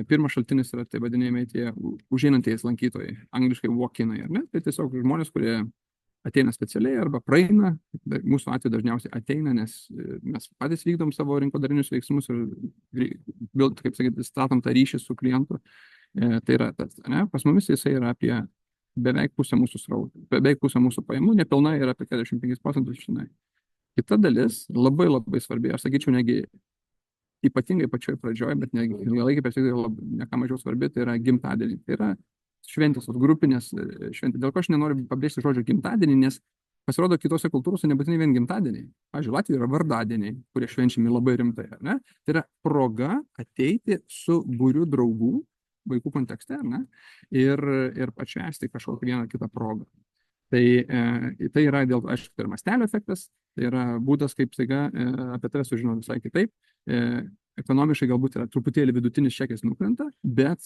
Pirmas šaltinis yra, tai vadinėjami tie užeinantys lankytojai, angliškai walk-inai, ar ne? Tai tiesiog žmonės, kurie ateina specialiai arba praeina, mūsų atveju dažniausiai ateina, nes mes patys vykdom savo rinkodarinius veiksmus ir, kaip sakyti, statom tą ryšį su klientu. Tai yra tas, ne? Pas mumis jisai yra apie beveik pusę mūsų srautų, beveik pusę mūsų pajamų, nepilnai yra apie 45% žinai. Kita dalis, labai labai svarbi, aš sakyčiau, negi ypatingai pačioje pradžioje, bet ilgalaikį perspektyvą ne ką mažiau svarbi, tai yra gimtadienį. Tai yra šventės, grupinės šventės. Dėl ko aš nenoriu pabrėžti žodžio gimtadienį, nes Pasirodo, kitose kultūrose nebūtinai vien gimtadieniai. Pavyzdžiui, Latvijoje yra vardadieniai, kurie švenčiami labai rimtai, ar ne? Tai yra proga ateiti su būriu draugų, vaikų kontekste, ar ne? Ir pašvęsti kažkokią vieną kitą progą. Tai yra dėl, aišku, tai yra mastelio efektas, tai yra būdas, kaip staiga apie tave sužino visai kitaip. Ekonomiškai galbūt yra truputėlį vidutinis čekis nukrenta, bet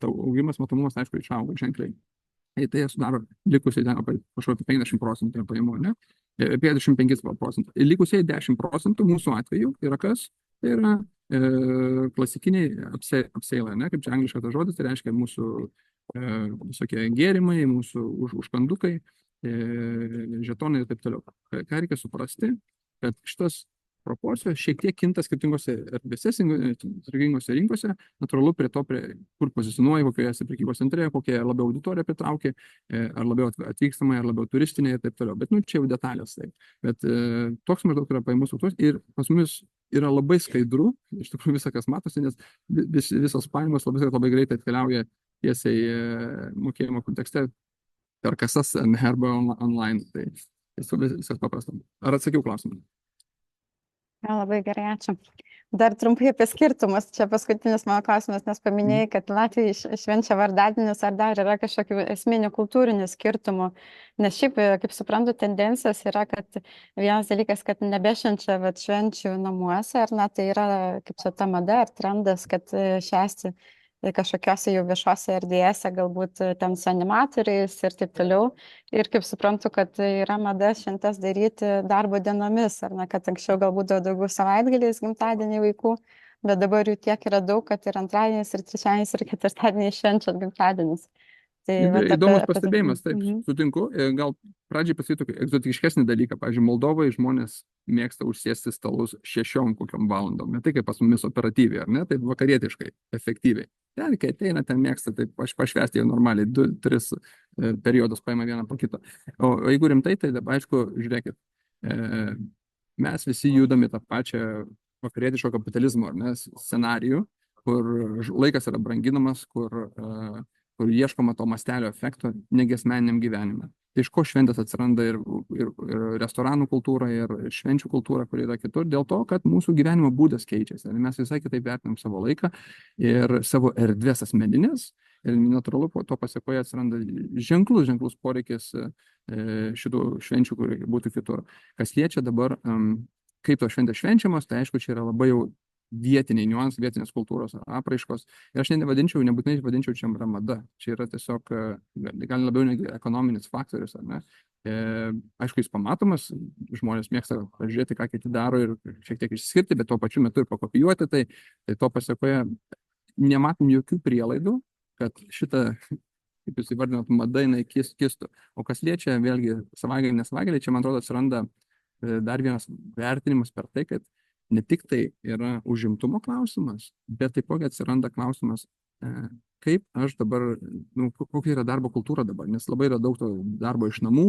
augimas, matomumas, aišku, išauga ženkliai. Tai sudaro likusiai kažkokį 50% pajamų, ne? 55%. Likusiai 10% mūsų atveju yra kas? Tai yra klasikiniai apseilai, ne? Kaip čia angliškas tas žodis, tai reiškia mūsų visokie gėrimai, mūsų užkandukai, žetonai ir taip toliau. Ką reikia suprasti, kad šitas proporcijos šiek tiek kinta skirtingose erdvėse, skirtingose rinkose, natūralu kur pozicionuoji, kokioje prekybos centre, kokią labiau auditoriją pritraukia, ar labiau atvykstamai, ar labiau turistinė ir taip toliau. Bet čia jau detalės. Tai. Bet toks maždaug yra pajamų struktūros ir pas mus yra labai skaidru, iš tikrųjų visą kas matosi, nes visos pajamos labai greitai atkeliauja tiesiai mokėjimo kontekste per kasas arba online. Tai viskas paprasta. Ar atsakiau klausimą? Ja, labai gerai, ačiū. Dar trumpai apie skirtumus. Čia paskutinis mano klausimas, nes paminėjai, kad Latvija švenčia vardadienius, ar dar yra kažkokių esminių kultūrinių skirtumų. Nes šiaip, kaip suprantu, tendencijos yra, kad vienas dalykas, kad nebešvenčia švenčių namuose, ar na, tai yra kaip su ta mada ar trendas, kad švęsti kažkokiose jau viešose erdvėse, galbūt ten su animatoriais ir taip toliau. Ir kaip suprantu, kad yra mada šventes daryti darbo dienomis, ar ne, kad anksčiau galbūt daugiau savaitgaliais gimtadieniai vaikų, bet dabar jų tiek yra daug, kad ir antradieniais, ir trečiadieniais, ir ketvirtadieniais švenčiat gimtadienis. Tai įdomus pastebėjimas, taip, sutinku. Gal pradžiai pasakytų egzotiškesnį dalyką. Pavyzdžiui, Moldovai žmonės mėgsta užsėsti stalus 6 kokiom valandom. Ne tai kaip pas mumis operatyviai, ar ne, taip vakarietiškai, efektyviai. Ten, kai ateina, ten mėgsta taip pašvęsti jau normaliai, 2-3 periodus paima vieną po kito. O jeigu rimtai, tai dabar, aišku, žiūrėkit, mes visi judame tą pačią vakarietiško kapitalizmo, ar ne, scenarijų, kur laikas yra branginamas, kur ieškoma to mastelio efekto negi asmeniniam gyvenime. Tai iš ko šventės atsiranda ir restoranų kultūra, ir švenčių kultūra, kur yra kitur, dėl to, kad mūsų gyvenimo būdas keičiasi. Mes visai kitaip vertinam savo laiką ir savo erdvės asmeninės. Ir natūralu, po to pasiekoje atsiranda ženklus poreikis šitų švenčių, kur būtų kitur. Kas liečia dabar, kaip to šventės švenčiamos, tai aišku, čia yra labai jau vietiniai niuansai, vietinės kultūros apraiškos. Ir aš nebūtinai vadinčiau čia mada. Čia yra tiesiog, gal labiau negi ekonominis faktorius, ar ne? Aišku, jis pamatomas, žmonės mėgsta pažiūrėti, ką kiti daro ir šiek tiek išskirti, bet tuo pačiu metu ir pakopijuoti, tai to pasiekoje nematom jokių prielaidų, kad šitą, kaip jūs įvardinot, mada jinai kistų. O kas liečia, vėlgi, savaitgalį, nesavaitgalį, čia, man atrodo, atsiranda dar vienas vertinimas per tai, kad ne tik tai yra užimtumo klausimas, bet taipogi atsiranda klausimas, kaip aš dabar, kokia yra darbo kultūra dabar, nes labai yra daug to darbo iš namų,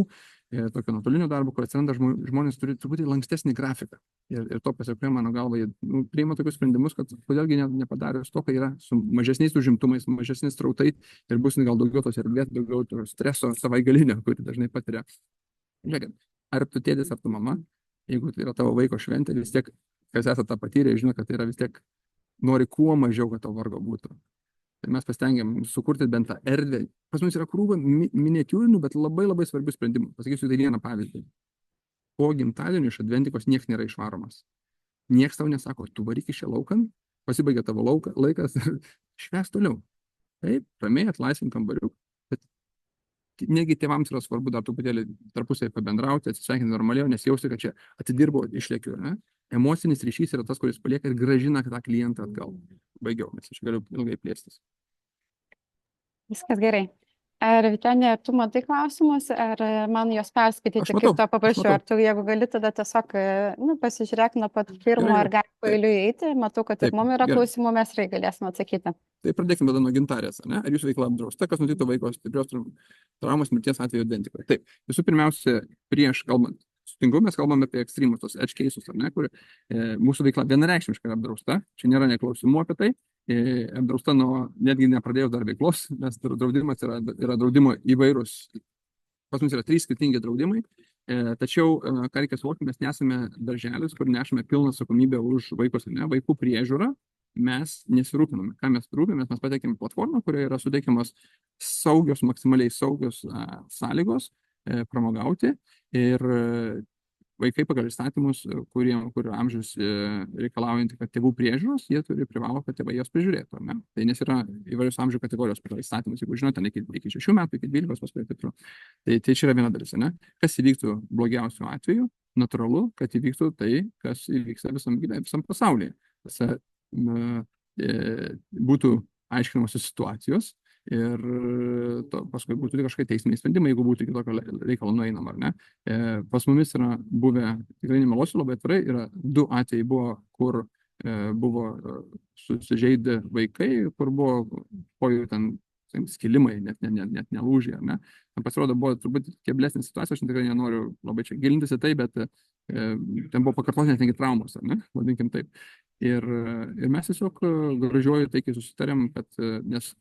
tokio nuotolinio darbo, kur atsiranda žmonės turi truputį lankstesnį grafiką. Ir to pasiekoje, mano galva, jie priima tokius sprendimus, kad kodėlgi nepadarius to, kai yra su mažesniais užimtumais, mažesniais srautai ir bus gal daugiau tos erdvės, daugiau to streso savaitgalinio, kurį dažnai patiria. Žiūrėkit, ar tu tėtis, ar tu mama, jeigu tai yra tavo vaiko šventė, vis tiek kas esate tą patyrę, žino, kad tai yra vis tiek nori kuo mažiau, kad to vargo būtų. Tai mes pasitengiam sukurti bent tą erdvę. Pas mums yra krūva miniatiūrinių, bet labai svarbių sprendimų. Pasakysiu tai vieną pavyzdį. Po gimtadienio iš adventikos nieks nėra išvaromas. Nieks tau nesako, tu varyk iš čia laukan, pasibaigė tavo laikas ir švęs toliau. Taip, ramiai atlaisvink kambarių. Bet negi tėvams yra svarbu dar truputėlį tarpusai pabendrauti, atsisveikinti normaliau, nes jausti, kad čia atidirbo išlėkiu, ne? Emocinis ryšys yra tas, kuris palieka ir gražina tą klientą atgal. Baigiau, nes aš galiu ilgai plėstis. Viskas gerai. Ar Vytenė, tu matai klausimus, ar man jos perskaityti, kaip to paprašiau, ar tu, jeigu gali, tada tiesiog pasižiūrėk nuo pat pirmo, ar gali pailiui eiti, matau, kad ir mums yra klausimų, mes ir galėsime atsakyti. Tai pradėkime tada nuo Gintarės, ne? Ar jūsų veikla apdrausta, kas nutiktų vaiko stiprios traumos mirties atveju identikoje? Taip, visų pirmiausia, prieš kalbant, sutinku, mes kalbame apie ekstremus, tos edge cases, ar ne, kur mūsų veikla vienareikšmiškai yra apdrausta, čia nėra neklausimų apie tai, apdrausta nuo netgi nepradėjus dar veiklos, nes draudimas yra draudimo įvairūs, pas mums yra 3 skirtingi draudimai, Tačiau, ką reikia suvokti, mes nesame darželis, kur nešame pilną atsakomybę už vaikus, ne, vaikų priežiūrą. Mes nesirūpiname. Ką mes rūpinamės, mes patekėme platformą, kurioje yra suteikiamas saugios, maksimaliai saugios sąlygos pramogauti ir vaikai pagal įstatymus, kur amžius reikalaujantį, kad tėvų priežiūros, jie privalo, kad tėvai jos prižiūrėtų. Ne? Tai nes yra įvairios amžių kategorijos pagal įstatymus, jeigu žinote, iki 6 metų, iki 12, paskui ir taip toliau. Tai čia yra viena dalis. Ne? Kas įvyktų blogiausiu atveju, natūralu, kad įvyktų tai, kas įvyksta visam pasaulyje. Būtų aiškinamos situacijos ir paskui būtų kažkokie teisminiai sprendimai, jeigu būtų kitokio reikalo nueinama, ar ne. Pas mumis yra buvę, tikrai nemeluosiu labai atvirai, yra 2 atvejai buvo, kur buvo susižeidę vaikai, kur buvo kojų ten skilimai, net nelūžiai, ar ne. Man pasirodo, buvo turbūt keblesnė situacija, aš tikrai nenoriu labai čia gilintis į tai, bet ten buvo pakartotinės netgi traumos, ar ne, vadinkim taip. Ir mes tiesiog gražiuoju taikiai susitarėm, kad nes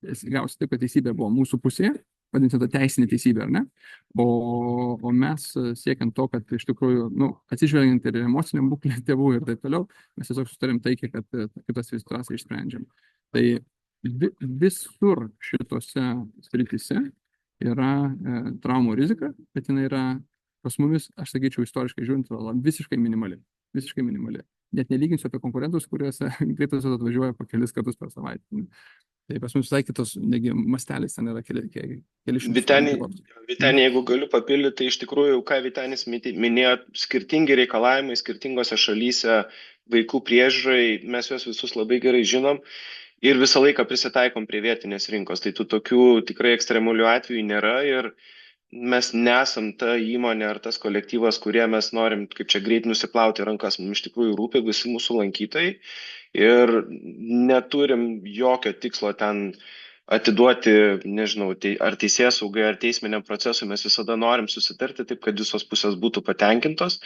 gausi taip, kad teisybė buvo mūsų pusėje, vadinasi, ta teisinė teisybė, ar ne? O mes siekiant to, kad iš tikrųjų, atsižvelgiant ir emociniam būklę tėvų ir taip toliau, mes tiesiog susitarėm taikiai, kad kitas situaciją išsprendžiam. Tai visur šitose srityse yra traumų rizika, bet jinai yra pas mumis, aš sakyčiau, istoriškai žiūrint, visiškai minimali. Visiškai minimali. Net nelyginsiu apie konkurentus, kuriuose greitosios atvažiuoja po kelis kartus per savaitę. Tai pas mus visai kitos, negi mastelis ten yra keli šimtai. Vytenį, jeigu galiu papildyti, tai iš tikrųjų, ką Vytenis minėjo, skirtingi reikalavimai skirtingose šalyse vaikų priežiūrai, mes juos visus labai gerai žinom ir visą laiką prisitaikom prie vietinės rinkos. Tai tų tokių tikrai ekstremalių atvejų nėra ir mes nesam ta įmonė ar tas kolektyvas, kurie mes norim kaip čia greit nusiplauti rankas. Mums iš tikrųjų rūpi visi mūsų lankytojai ir neturim jokio tikslo ten atiduoti, nežinau, ar teisėsaugai, ar teisminiam procesui. Mes visada norim susitarti taip, kad visos pusės būtų patenkintos.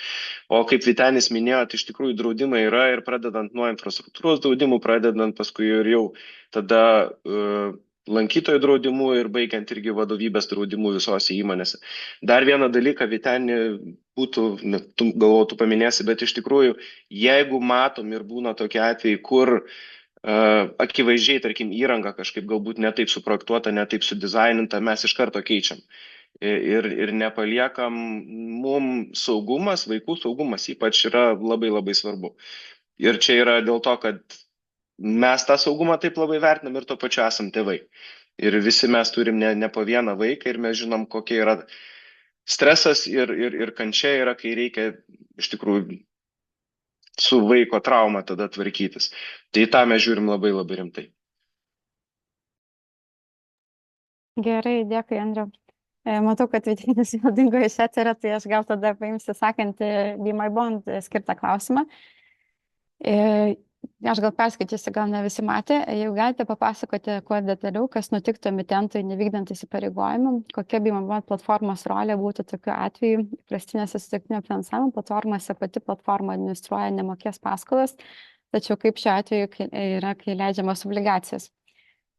O kaip Vytenis minėjo, tai iš tikrųjų draudimai yra ir pradedant nuo infrastruktūros draudimų, pradedant paskui ir jau tada lankytojų draudimų ir baigiant irgi vadovybės draudimų visose įmonėse. Dar vieną dalyką, Vyteni, galvoju, tu paminėsi, bet iš tikrųjų, jeigu matom ir būna tokie atvejai, kur akivaizdžiai, tarkim, įranga kažkaip galbūt netaip suprojektuota, netaip sudizaininta, mes iš karto keičiam. Ir nepaliekam, mums saugumas, vaikų saugumas ypač yra labai labai svarbu. Ir čia yra dėl to, kad mes tą saugumą taip labai vertinam ir tuo pačiu esam tėvai. Ir visi mes turim ne po vieną vaiką ir mes žinom, kokie yra stresas ir kančia yra, kai reikia iš tikrųjų su vaiko trauma tada tvarkytis. Tai tą mes žiūrim labai labai rimtai. Gerai, dėkui, Andriau. Matau, kad Vytenis jau dingo iš eterio, tai aš gal tada paimsiu sakantį Be My Bond skirtą klausimą. Aš gal perskaitysiu, gal ne visi matė. Jeigu galite papasakoti kuo detaliau, kas nutiktų emitentui nevykdant įsipareigojimų, kokia Be My Bond platformos rolė būtų tokiu atveju įprastinėse sutelktinio finansavimo platformose, pati platforma administruoja nemokės paskolas, tačiau kaip šiuo atveju yra, kai leidžiamos obligacijos.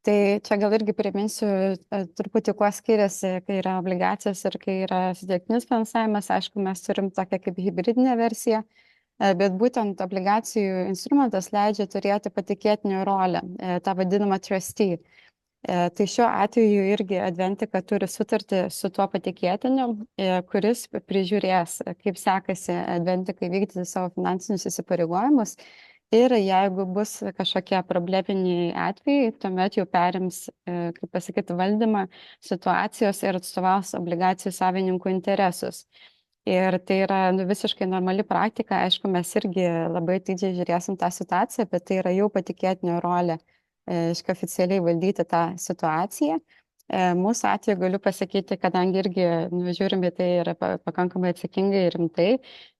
Tai čia gal irgi priminsiu truputį, kuo skiriasi, kai yra obligacijos ir kai yra sutelktinis finansavimas. Aišku, mes turim tokią kaip hibridinę versiją, bet būtent obligacijų instrumentas leidžia turėti patikėtinio rolę, tą vadinamą trustee. Tai šiuo atveju irgi Adventika turi sutartį su tuo patikėtiniu, kuris prižiūrės, kaip sekasi Adventikai vykdyti savo finansinius įsipareigojimus. Ir jeigu bus kažkokie probleminiai atvejai, tuomet jau perims, kaip pasakyti, valdymą situacijos ir atstovaus obligacijų savininkų interesus. Ir tai yra visiškai normali praktika. Aišku, mes irgi labai atidžiai žiūrėsim tą situaciją, bet tai yra jau patikėtinio rolė oficialiai valdyti tą situaciją. Mūsų atveju galiu pasakyti, kadangi irgi žiūrime tai yra pakankamai atsakingai ir rimtai,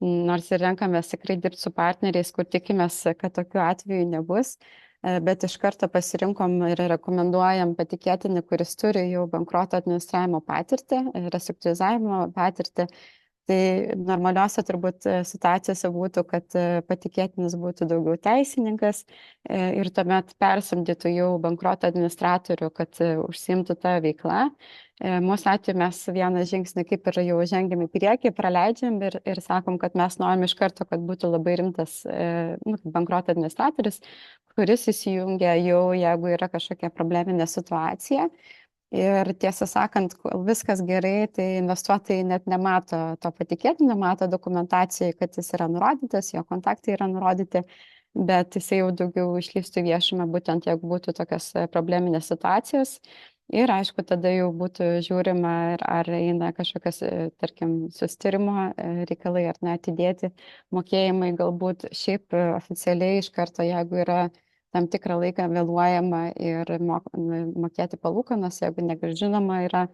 nors ir renkamės tikrai dirbti su partneriais, kur tikimės, kad tokių atvejų nebus, bet iš karto pasirinkom ir rekomenduojam patikėtinį, kuris turi jau bankroto administravimo patirtį, restruktūrizavimo patirtį. Tai normaliuose turbūt situacijose būtų, kad patikėtinis būtų daugiau teisininkas ir tuomet persamdytų jau bankroto administratorių, kad užsiimtų tą veiklą. Mūsų atveju mes vieną žingsnį kaip ir jau žengiam į priekį, praleidžiam ir sakom, kad mes norim iš karto, kad būtų labai rimtas bankroto administratorius, kuris įsijungia jau, jeigu yra kažkokia probleminė situacija. Ir tiesą sakant, kol viskas gerai, tai investuotojai net nemato to patikėtinio, mato dokumentacijai, kad jis yra nurodytas, jo kontaktai yra nurodyti, bet jisai jau daugiau išlįstų viešumą, būtent jeigu būtų tokios probleminės situacijos. Ir aišku, tada jau būtų žiūrima, ar eina kažkokios, tarkim, sustarimo reikalai ar neatidėti mokėjimai, galbūt šiaip oficialiai iš karto, jeigu yra tam tikrą laiką vėluojama ir mokėti palūkanas, jeigu negrąžinama yra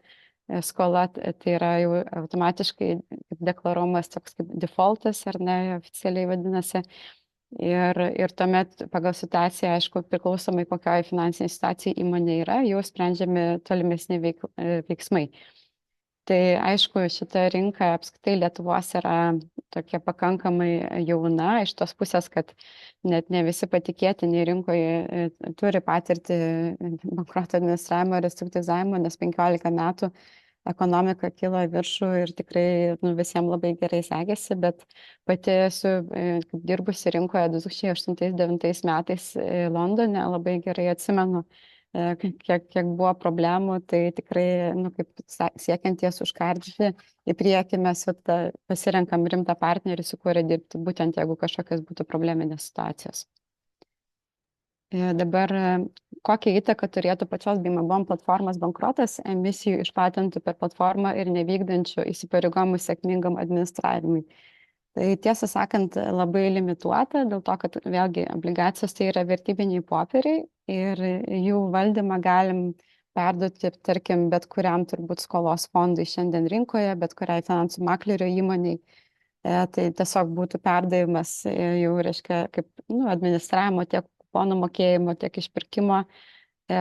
skola, tai yra jau automatiškai deklaruojamas toks kaip defaultas, ar ne, oficialiai vadinasi. Ir tuomet pagal situaciją, aišku, priklausomai kokioje finansinėje situacijoje įmonė yra, jau sprendžiami tolimesni veiksmai. Tai aišku, šita rinka apskritai Lietuvos yra tokia pakankamai jauna, iš tos pusės, kad net ne visi patikėtiniai rinkoje turi patirtį bankroto administravimo ir restruktūrizavimo, nes 15 metų ekonomika kilo į viršų ir tikrai visiems labai gerai sekėsi, bet pati esu dirbusi rinkoje 2008-2009 metais Londone, labai gerai atsimenu, kiek buvo problemų, tai tikrai, kaip siekiant jas užkardyti, į priekį mes pasirenkam rimtą partnerį, su kuriuo dirbti, būtent jeigu kažkokios būtų probleminės situacijos. Dabar, kokią įtaką turėtų pačios BIMABOM platformos bankrotas emisijų išplatintų per platformą ir nevykdančių įsipareigojimų sėkmingam administravimui? Tai tiesą sakant, labai limituota, dėl to, kad vėlgi obligacijos tai yra vertybiniai popieriai ir jų valdymą galim perduoti, tarkim, bet kuriam turbūt skolos fondui šiandien rinkoje, bet kuriai finansų maklerio įmoniai. Tai tiesiog būtų perdavimas jau, reiškia, kaip administravimo tiek kuponų mokėjimo, tiek išpirkimo.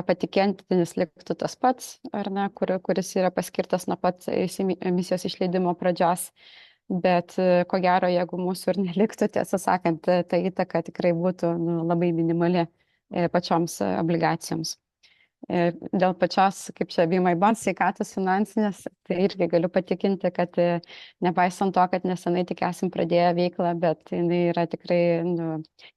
Patikėtinis liktų tas pats, ar ne, kuris yra paskirtas nuo pat emisijos išleidimo pradžios. Bet ko gero, jeigu mūsų ir neliktų, tiesą sakant, ta įtaka tikrai būtų labai minimali pačioms obligacijoms. Dėl pačios, kaip čia, BIMABOM sveikatos finansinės, tai irgi galiu patikinti, kad nepaisant to, kad nesenai tik esam pradėję veiklą, bet jinai yra tikrai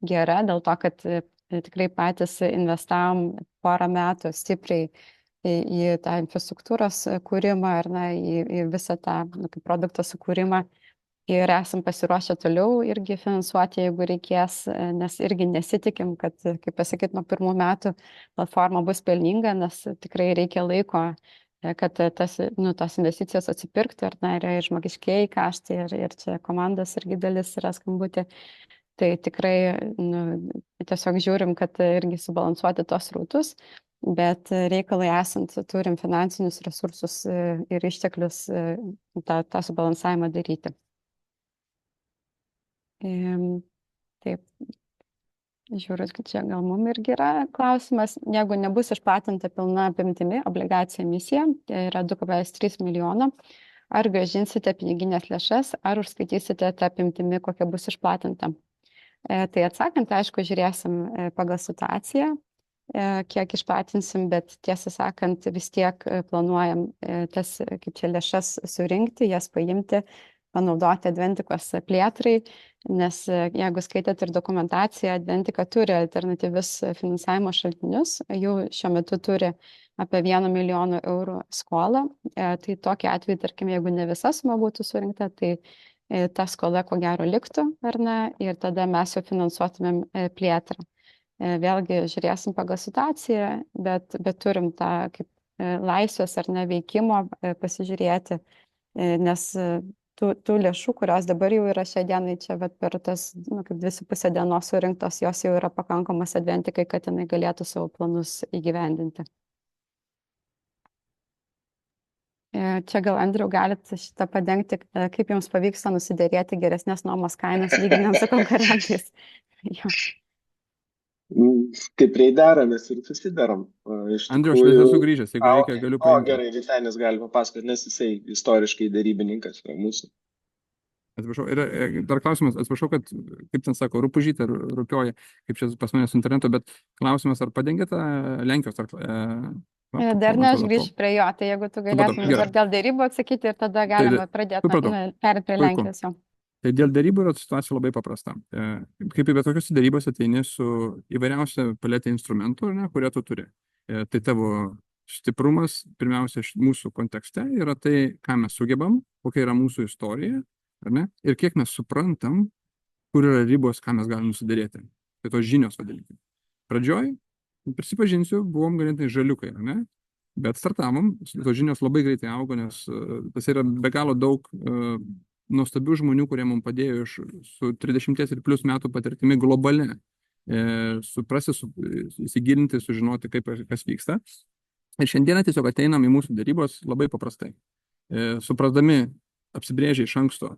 gera, dėl to, kad tikrai patys investavom porą metų stipriai į tą infrastruktūros kūrimą ar į visą tą produkto sukūrimą ir esam pasiruošę toliau irgi finansuoti, jeigu reikės, nes irgi nesitikim, kad, kaip pasakyt, nuo 1 metų platforma bus pelninga, nes tikrai reikia laiko, kad tos investicijos atsipirktų, ir žmogiškieji kaštai, ir čia komandos irgi dalis yra skambutė. Tai tikrai tiesiog žiūrim, kad irgi subalansuoti tos rautus, bet reikalai esant turim finansinius resursus ir išteklius tą subalansavimą daryti. Taip, žiūriu, kad čia gal mums irgi yra klausimas. Jeigu nebus išplatinta pilna apimtimi obligacija emisija, tai yra 2,3 milijono, ar grąžinsite piniginės lėšas, ar užskaitysite tą apimtimi, kokia bus išplatinta? Tai atsakant, aišku, žiūrėsim pagal situaciją, kiek išplatinsim, bet tiesą sakant, vis tiek planuojam tas, kaip čia, lėšas surinkti, jas paimti, panaudoti Adventikos plėtrai, nes jeigu skaitėt ir dokumentaciją, Adventika turi alternatyvius finansavimo šaltinius, jų šiuo metu turi apie 1 milijoną eurų skolą, tai tokiu atveju, tarkim, jeigu ne visa suma būtų surinkta, tai ta skola ko gero liktų, ar ne, ir tada mes jau finansuotumėm plėtrą. Vėlgi žiūrėsim pagal situaciją, bet turim tą kaip laisvės ar neveikimo pasižiūrėti, nes tų lėšų, kurios dabar jau yra šią dieną, čia per tas kaip 2,5 dienos surinktos, jos jau yra pakankamas Adventikai, kad jinai galėtų savo planus įgyvendinti. Čia gal, Andriau, galit šitą padengti, kaip jums pavyksta nusidėrėti geresnės nuomos kainas lyginant su konkurentais. Stipriai deramės ir susidarom. Andriau, aš nesu grįžęs, jeigu reikia, galiu paimti. Gerai, Vytenis gali papasakoti, nes jisai istoriškai derybininkas yra mūsų. Atsiprašau, ir dar klausimas, atsiprašau, kad, kaip ten sako, rupūžytė, rupioja, kaip čia pas mane su internetu, bet klausimas, ar padengia tą Lenkijos, Dar ne, aš grįšiu prie jo, tai jeigu tu galėtum gerai. dabar dėl dėrybų atsakyti ir tada galima pradėti supratau. perėti prie Puiku. Lenkijos jau. Tai dėl dėrybų yra situacija labai paprasta. Kaip ir bet kokios dėrybos ateini su įvairiausia paletė instrumentų, ne, kurie tu turi. Tai tavo stiprumas, pirmiausia, mūsų kontekste yra tai, ką mes sugebam, kokia yra mūsų istorija, ar ne, ir kiek mes suprantam, kur yra ribos, ką mes galim nusidėrėti. Tai tos žinios vadinti. Pradžioj, prisipažinsiu, buvom ganėtinai žaliukai, ar ne? Bet startavom, tos žinios labai greitai augo, nes tas yra be galo daug nuostabių žmonių, kurie mums padėjo su 30 ir plus metų patirtimi globale suprasti, įsigilinti, sužinoti, kas vyksta. Ir šiandieną tiesiog ateinam į mūsų dėrybos labai paprastai. Suprasdami, apsibrėžę iš anksto,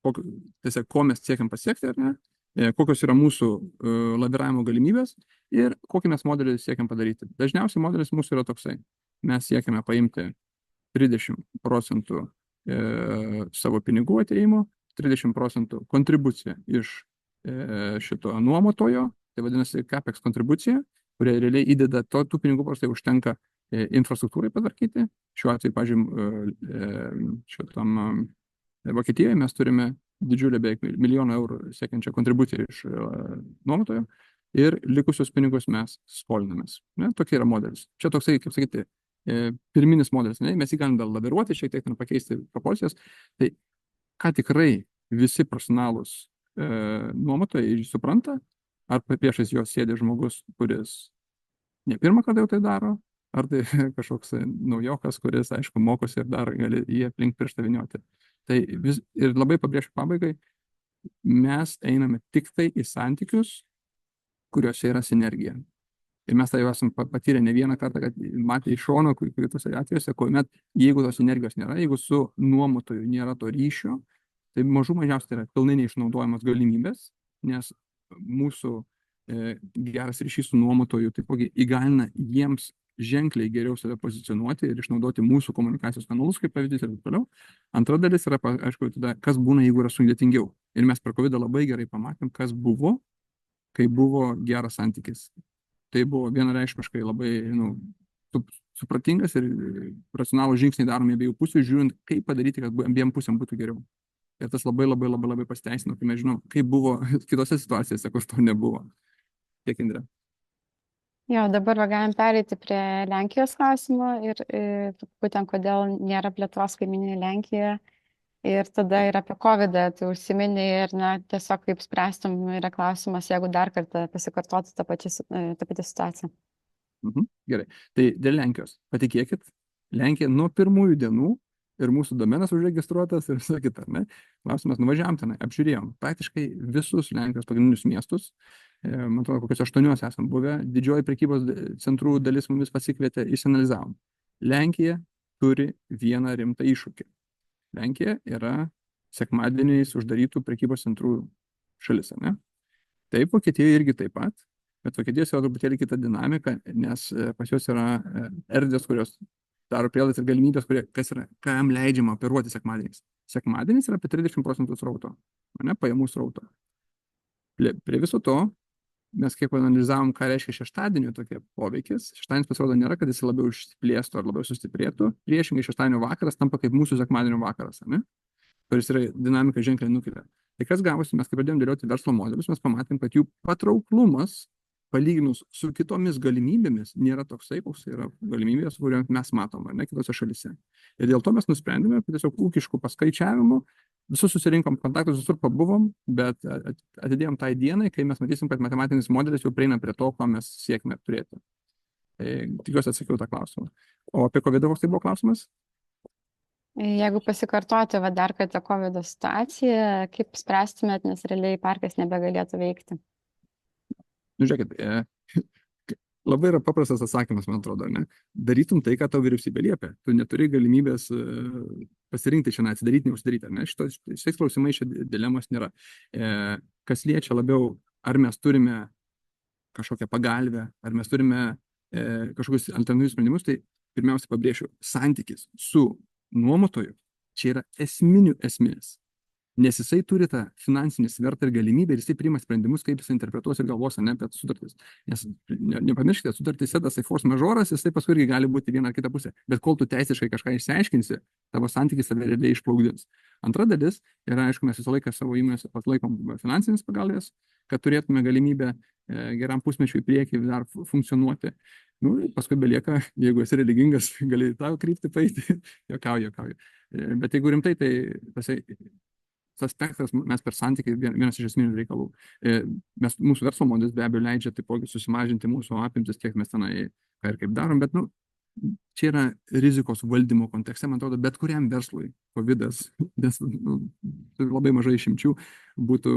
tiesiog, ko mes siekiam pasiekti, ar ne, kokios yra mūsų laviravimo galimybės ir kokį mes modelį siekiam padaryti. Dažniausiai modelis mūsų yra toksai. Mes siekiame paimti 30% savo pinigų atėjimo, 30% kontribucija iš šito nuomotojo, tai vadinasi CAPEX kontribucija, kurie realiai įdeda tų pinigų, paprastai užtenka infrastruktūrai patvarkyti. Šiuo atveju, pavyzdžiui, šitam Vokietijoje mes turime didžiulę beveik 1 milijoną eurų siekiančią kontribuciją iš nuomotojo ir likusius pinigus mes skolinamės. Ne? Tokia yra modelis. Čia toksai, kaip sakyti, pirminis modelis, ne? Mes jį galim dar laviruoti, šiek tiek pakeisti proporcijas. Tai ką tikrai visi profesionalūs nuomotojai supranta, ar priešais juos sėdi žmogus, kuris ne pirmą kartą jau tai daro, ar tai kažkoks naujokas, kuris, aišku, mokosi ir dar gali jį aplink prieštavinėti. Tai ir labai pabrėšiu pabaigai, mes einame tik tai į santykius, kuriuose yra sinergija. Ir mes tai jau esam patyrę ne vieną kartą, kad matė iš šono, kitose atvejuose, kuomet jeigu tos energijos nėra, jeigu su nuomotoju nėra to ryšio, tai mažų mažiausiai yra pilnai neišnaudojamas galimybės, nes mūsų geras ryšys su nuomotoju taipogi įgalina jiems ženkliai geriau save pozicionuoti ir išnaudoti mūsų komunikacijos kanalus, kaip pavyzdys ir taip toliau. Antra dalis yra, aišku, tada, kas būna, jeigu yra sudėtingiau. Ir mes per COVID labai gerai pamatėm, kas buvo, kai buvo geras santykis. Tai buvo vienareikšmiškai labai supratingas ir racionalūs žingsniai daromi abiejų pusių, žiūrint, kaip padaryti, kad abiem pusėm būtų geriau. Ir tas labai pasiteisino, kai mes žinom, kaip buvo kitose situacijose, kur to nebuvo. Tiek, Indrė. Jo, dabar galim pereiti prie Lenkijos klausimo ir būtent kodėl nėra plėtros kaimyninėje Lenkijoje. Ir tada ir apie COVID-ą, tai užsiminė ir tiesiog kaip spręstum yra klausimas, jeigu dar kartą pasikartotų ta pati situacija. Gerai. Tai dėl Lenkijos. Patikėkit, Lenkija nuo pirmųjų dienų ir mūsų domenas užregistruotas ir visą kitą. Ne? Klausimas, nuvažiavam tenai, apžiūrėjom praktiškai visus Lenkijos pagrindinius miestus. Man atrodo, kokios 8 esam buvę. Didžioji prekybos centrų dalis mumis pasikvietė, išsianalizavom. Lenkija turi vieną rimtą iššūkį. Lenkija yra sekmadieniais uždarytų prekybos centrų šalis, ne? Taip, Vokietijoje irgi taip pat, bet Vokietijos yra truputėlį kita dinamika, nes pas juos yra erdvės, kurios daro prielaidas ir galimybės, kam leidžiama operuoti sekmadieniais. Sekmadienis yra apie 30% srauto, ne, pajamų srauto. Prie viso to, mes kiek analizavom, ką reiškia šeštadienio tokie poveikis. Šeštadienis pasirodo nėra, kad jis labiau išplėstų ar labiau sustiprėtų. Priešingai, šeštadienio vakaras tampa kaip mūsų sekmadienio vakaras, ne? Kuris yra dinamika ženkliai nukelia. Tai kas gavosi, mes kai pradėjom dėlioti verslo modelius, mes pamatėm, kad jų patrauklumas, palyginus su kitomis galimybėmis, nėra toksai, koks yra galimybės, kurią mes matom, ar ne, kitose šalise. Ir dėl to mes nusprendėme, kad tiesiog ūkiškų paskaičiavimų visus susirinkom kontaktus, visur pabuvom, bet atidėjom tai dienai, kai mes matysim, kad matematinis modelis jau prieina prie to, ko mes siekime turėti. Tikiuosi atsakiau tą klausimą. O apie COVID koks tai buvo klausimas? Jeigu pasikartoti dar kartą COVID situaciją, kaip spręstumėt, nes realiai parkas nebegalėtų veikti? Nu, žiūrėkit, labai yra paprastas atsakymas, man atrodo, ne? Darytum tai, ką tau vyriausybė liepia. Tu neturi galimybės pasirinkti šiandien atsidaryti, neužsidaryti. Ne? Šiais klausimais čia dilemos nėra. Kas liečia labiau, ar mes turime kažkokią pagalbę, ar mes turime kažkokius alternatyvius sprendimus, tai pirmiausia pabrėšiu, santykis su nuomotoju čia yra esminis. Nes jisai turi tą finansinį svertą ir galimybę ir jisai priima sprendimus, kaip jisai interpretuos ir galvos, ne apie sutartis. Nes nepamirškite, sutartys tas force majoras, jisai paskui irgi gali būti viena ar kita pusė. Bet kol tu teisiškai kažką išsiaiškinsi, tavo santykis tave realiai išplaukdins. Antra dalis yra, aišku, mes visą laiką savo įmonėse atlaikom finansinės pagalbės, kad turėtume galimybę geram pusmečiui į priekį dar funkcionuoti. Nu, paskui belieka, jeigu esi religingas, gali tą kryptį paeiti. Juokauju. Bet jeigu rimtai, tai tas spektras mes per santykį vienas iš esminių reikalų. Mūsų verslo modelis be abejo leidžia taipogi susimažinti mūsų apimtis, kiek mes tenai ką ir kaip darom, bet čia yra rizikos valdymo kontekste, man atrodo, bet kuriam verslui COVID-as, nes labai mažai išimčių būtų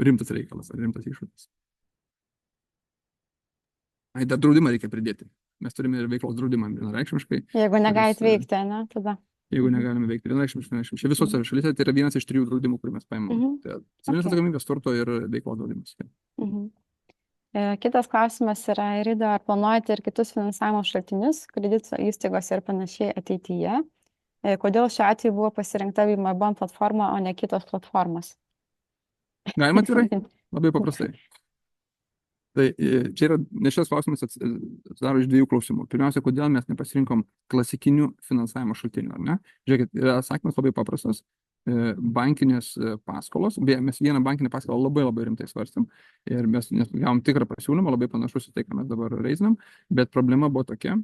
rimtas reikalas, rimtas iššūkis. Dar draudimą reikia pridėti. Mes turime ir veiklos draudimą vienareikšmiškai. Jeigu negalit veikti, ne, tada. Jeigu negalime veikti vienareikšmiškai. Čia visose šalyse tai yra vienas iš 3 draudimų, kurį mes paimame. Tai civilinės atsakomybės, turto ir veiklos draudimas. Kitas klausimas yra, Irida, ar planuojate ir kitus finansavimo šaltinius, kredito įstaigos ir panašiai ateityje? Kodėl šiuo atveju buvo pasirinkta BeMyBond platforma, o ne kitos platformos? Galima atvirai? Labai paprastai. Tai čia yra, nes šitas klausimas atsidaro iš 2 klausimų. Pirmiausia, kodėl mes nepasirinkom klasikinių finansavimo šaltinių, ar ne? Žiūrėkit, atsakymas labai paprastas. Bankinės paskolos, beje, mes vieną bankinę paskolą labai rimtai svarstėm ir mes gavom tikrą pasiūlymą, labai panašus į tai, ką mes dabar reizinam, bet problema buvo tokia,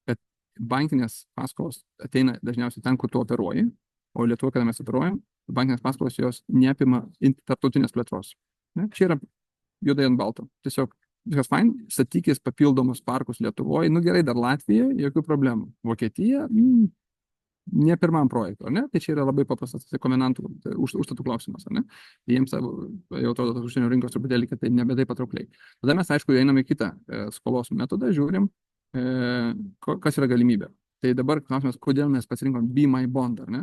kad bankinės paskolos ateina dažniausiai ten, kur tu operuoji, o Lietuvoje, kada mes operuojam, bankinės paskolos jos neapima tarptautinės plėtros. Ne? Čia yra juodai ant balto. Tiesiog viskas fain, statykis papildomus parkus Lietuvoje, gerai, dar Latvija, jokių problemų. Vokietija, ne pirmam projektui, ar ne? Tai čia yra labai paprastas komendantų užstatų klausimas, ar ne? Jiems jau atrodo tos užsienio rinkos truputėlį, kad tai nebe taip patraukliai. Tada mes, aišku, einame kitą skolos metodą, žiūrim, kas yra galimybė. Tai dabar klausimas, kodėl mes pasirinkom BeMyBond, ar ne?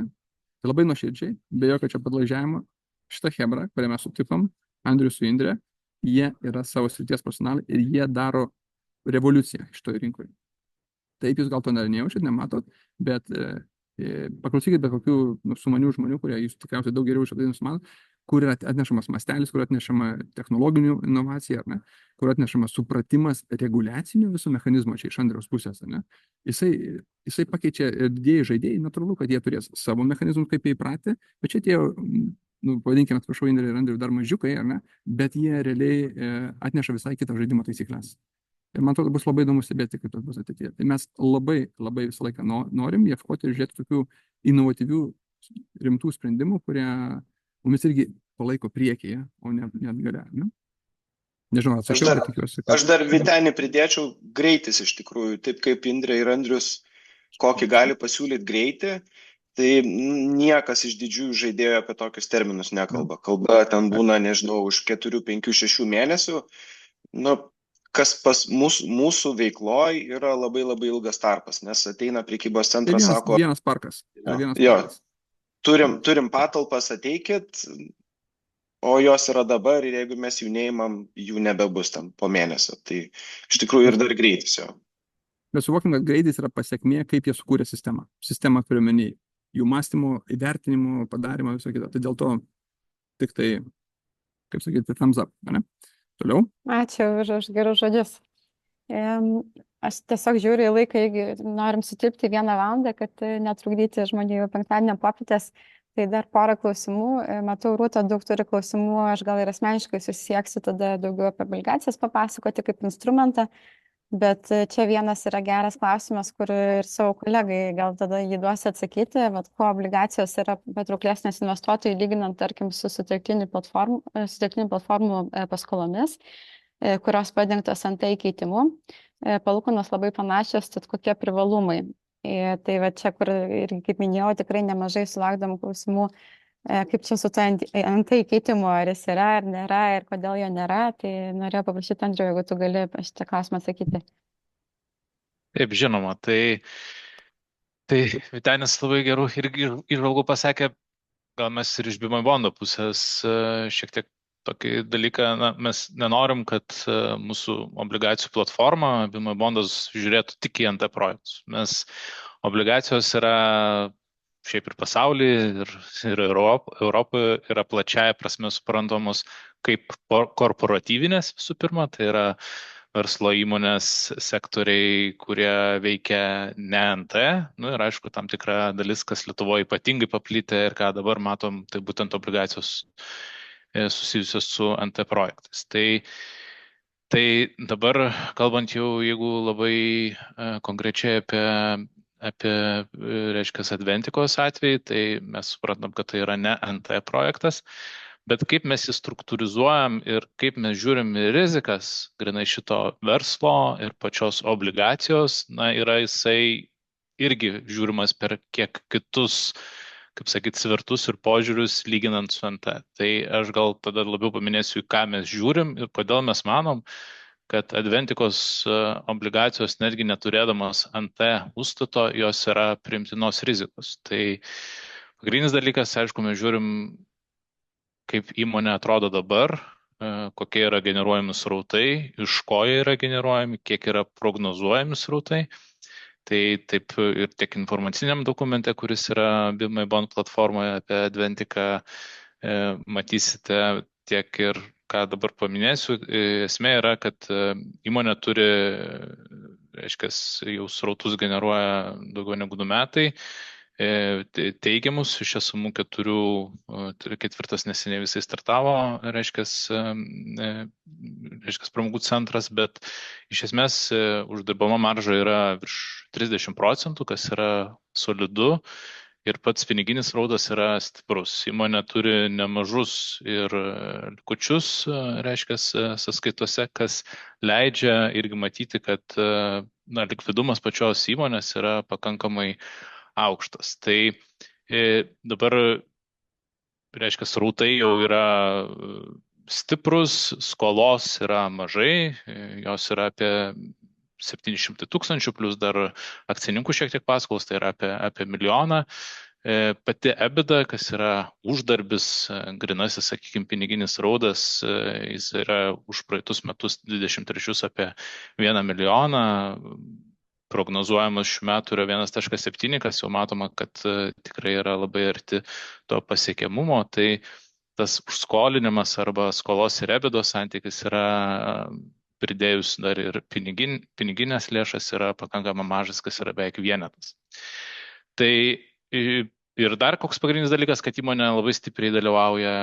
Tai labai nuoširdžiai, be jokio čia padlaižiavimo, šitą chebrą, kurią mes sutikom, Andrius su Indrė, jie yra savo srities profesionalai ir jie daro revoliuciją šitoje rinkoje. Taip jūs gal to nejaučiat, nematot, bet paklausykit bet kokių sumanių žmonių, kurie jūs tikriausiai daug geriau išradinus matot, kur yra atnešamas mastelis, kur atnešama technologinių inovacija, ar ne, kur atnešamas supratimas reguliacinių visų mechanizmų čia iš Andriaus pusės, ar ne. Jisai pakeičia didieji žaidėjai, natūralu, kad jie turės savo mechanizmus, kaip jie įpratę, bet čia tie pavadinkime, atsiprašau, Indrė ir Andriui dar mažiukai, ar ne, bet jie realiai atneša visai kitą žaidimo taisyklės. Ir man atrodo, bus labai įdomu stebėti, kaip tas bus ateityje. Tai mes labai visą laiką norim ieškoti ir žiūrėti tokių inovatyvių, rimtų sprendimų, kurie mumis irgi palaiko priekyje, o ne atgalia. Ne? Nežinau, atsakiau, bet tikiuosi. Aš dar Vytenį pridėčiau greitis iš tikrųjų, taip kaip Indrė ir Andrius kokį gali pasiūlyti greitį. Tai niekas iš didžiųjų žaidėjų apie tokius terminus nekalba. Kalba ten būna, nežinau, už 4, 5, 6 mėnesių. Kas pas mūsų veikloj yra labai ilgas tarpas, nes ateina prekybos centras, sako... Vienas parkas. Turim patalpas, ateikit, o jos yra dabar ir jeigu mes jų neimam, jų nebebus tam po mėnesio. Tai iš tikrųjų ir dar greitis jo. Bet suvokim, kad greitis yra pasiekmė, kaip jie sukūrė sistemą. Sistemą turiu omeny jų mąstymo, įvertinimo, padarimo, viso kito. Tai dėl to tik tai, kaip sakyti, thumbs up, ne? Toliau. Ačiū už gerus žodžius. Aš tiesiog žiūriu į laiką, jeigu norim sutilpti 1 valandą, kad netrukdyti žmonių penktadienio popietės, tai dar porą klausimų. Matau, Rūta daug turi klausimų, aš gal ir asmeniškai susisieksiu tada daugiau apie obligacijas papasakoti kaip instrumentą. Bet čia vienas yra geras klausimas, kur ir savo kolegai gal tada jį duosi atsakyti, kuo obligacijos yra patrauklesnės investuotojai lyginant, tarkim, su sutelktinių platformų paskolomis, kurios padengtos nt įkeitimu. Palūkanos labai panašios, tad kokie privalumai. Tai čia, kur ir kaip minėjau, tikrai nemažai sulaukdam klausimų, kaip čia su to nt įkeitimu, ar jis yra, ar nėra, ir kodėl jo nėra. Tai norėjau paprašyti, Andriau, jeigu tu gali šitą klausimą atsakyti. Taip, žinoma. Tai Vytenis labai gerų įžvalgų pasakė, gal mes ir iš BeMyBondo pusės šiek tiek tokį dalyką, mes nenorim, kad mūsų obligacijų platforma BeMyBondas žiūrėtų tik į nt projektus. Obligacijos yra šiaip ir pasaulyje, ir Europoje yra plačiaja prasme suprantamos kaip korporatyvinės visų pirma, tai yra verslo įmonės sektoriai, kurie veikia ne NT, nu ir aišku, tam tikra dalis, kas Lietuvoje ypatingai paplitę ir ką dabar matom, tai būtent obligacijos susijusios su NT projektais. Tai dabar, kalbant jau, jeigu labai konkrečiai apie reiškia, Adventikos atvejį, tai mes suprantam, kad tai yra ne NT projektas, bet kaip mes jį struktūrizuojam ir kaip mes žiūrim į rizikas, grinai šito verslo ir pačios obligacijos, na, yra jisai irgi žiūrimas per kiek kitus, kaip sakyti, svertus ir požiūrius lyginant su NT. Tai aš gal tada labiau paminėsiu, ką mes žiūrim ir kodėl mes manom, kad Adventikos obligacijos netgi neturėdamas NT užstato, jos yra priimtinos rizikos. Tai pagrindinis dalykas, aišku, mes žiūrim, kaip įmonė atrodo dabar, kokie yra generuojami srautai, iš ko jie yra generuojami, kiek yra prognozuojami srautai. Tai taip ir tiek informaciniam dokumente, kuris yra BIMAI-Bond platformoje apie Adventiką, matysite, tiek ir ką dabar paminėsiu. Esmė yra, kad įmonė turi, reiškia, jau srautus generuoja daugiau negu 2 metai, teigiamus, iš esamų 4, neseniai visai startavo, reiškia, pramogų centras, bet iš esmės uždirbama marža yra virš 30%, kas yra solidu ir pats piniginis srautas yra stiprus. Įmonė turi nemažus ir likučius, reiškia, sąskaitose, kas leidžia irgi matyti, kad likvidumas pačios įmonės yra pakankamai aukštas. Tai dabar, reiškia, srautai jau yra stiprus, skolos yra mažai, jos yra apie 700 000 plus dar akcininkų šiek tiek paskolos, tai yra apie 1 milijoną. Pati EBITDA, kas yra uždarbis, grinasis, sakykime, piniginis raudas, jis yra už praeitus metus 23 apie 1 milijoną. Prognozuojamas šių metų yra 1,7, kas jau matoma, kad tikrai yra labai arti to pasiekiamumo. Tai tas užskolinimas arba skolos ir EBITDA santykis yra, pridėjus dar ir piniginės lėšas, yra pakankamai mažas, kas yra beveik vienetas. Tai ir dar koks pagrindinis dalykas, kad įmonė labai stipriai dalyvauja,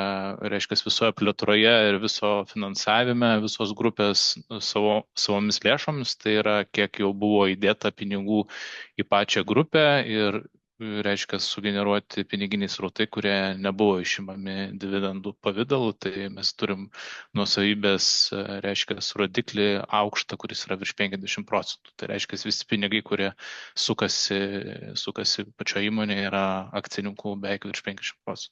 reiškia, visoje plėtroje ir viso finansavime, visos grupės savomis lėšomis, tai yra kiek jau buvo įdėta pinigų į pačią grupę ir, reiškia, sugeneruoti piniginiai srautai, kurie nebuvo išimami dividendų pavidalu, tai mes turim nuosavybės, reiškia, rodiklį aukštą, kuris yra virš 50%. Tai reiškia, visi pinigai, kurie sukasi pačioje įmonėje, yra akcininkų beveik virš 50%.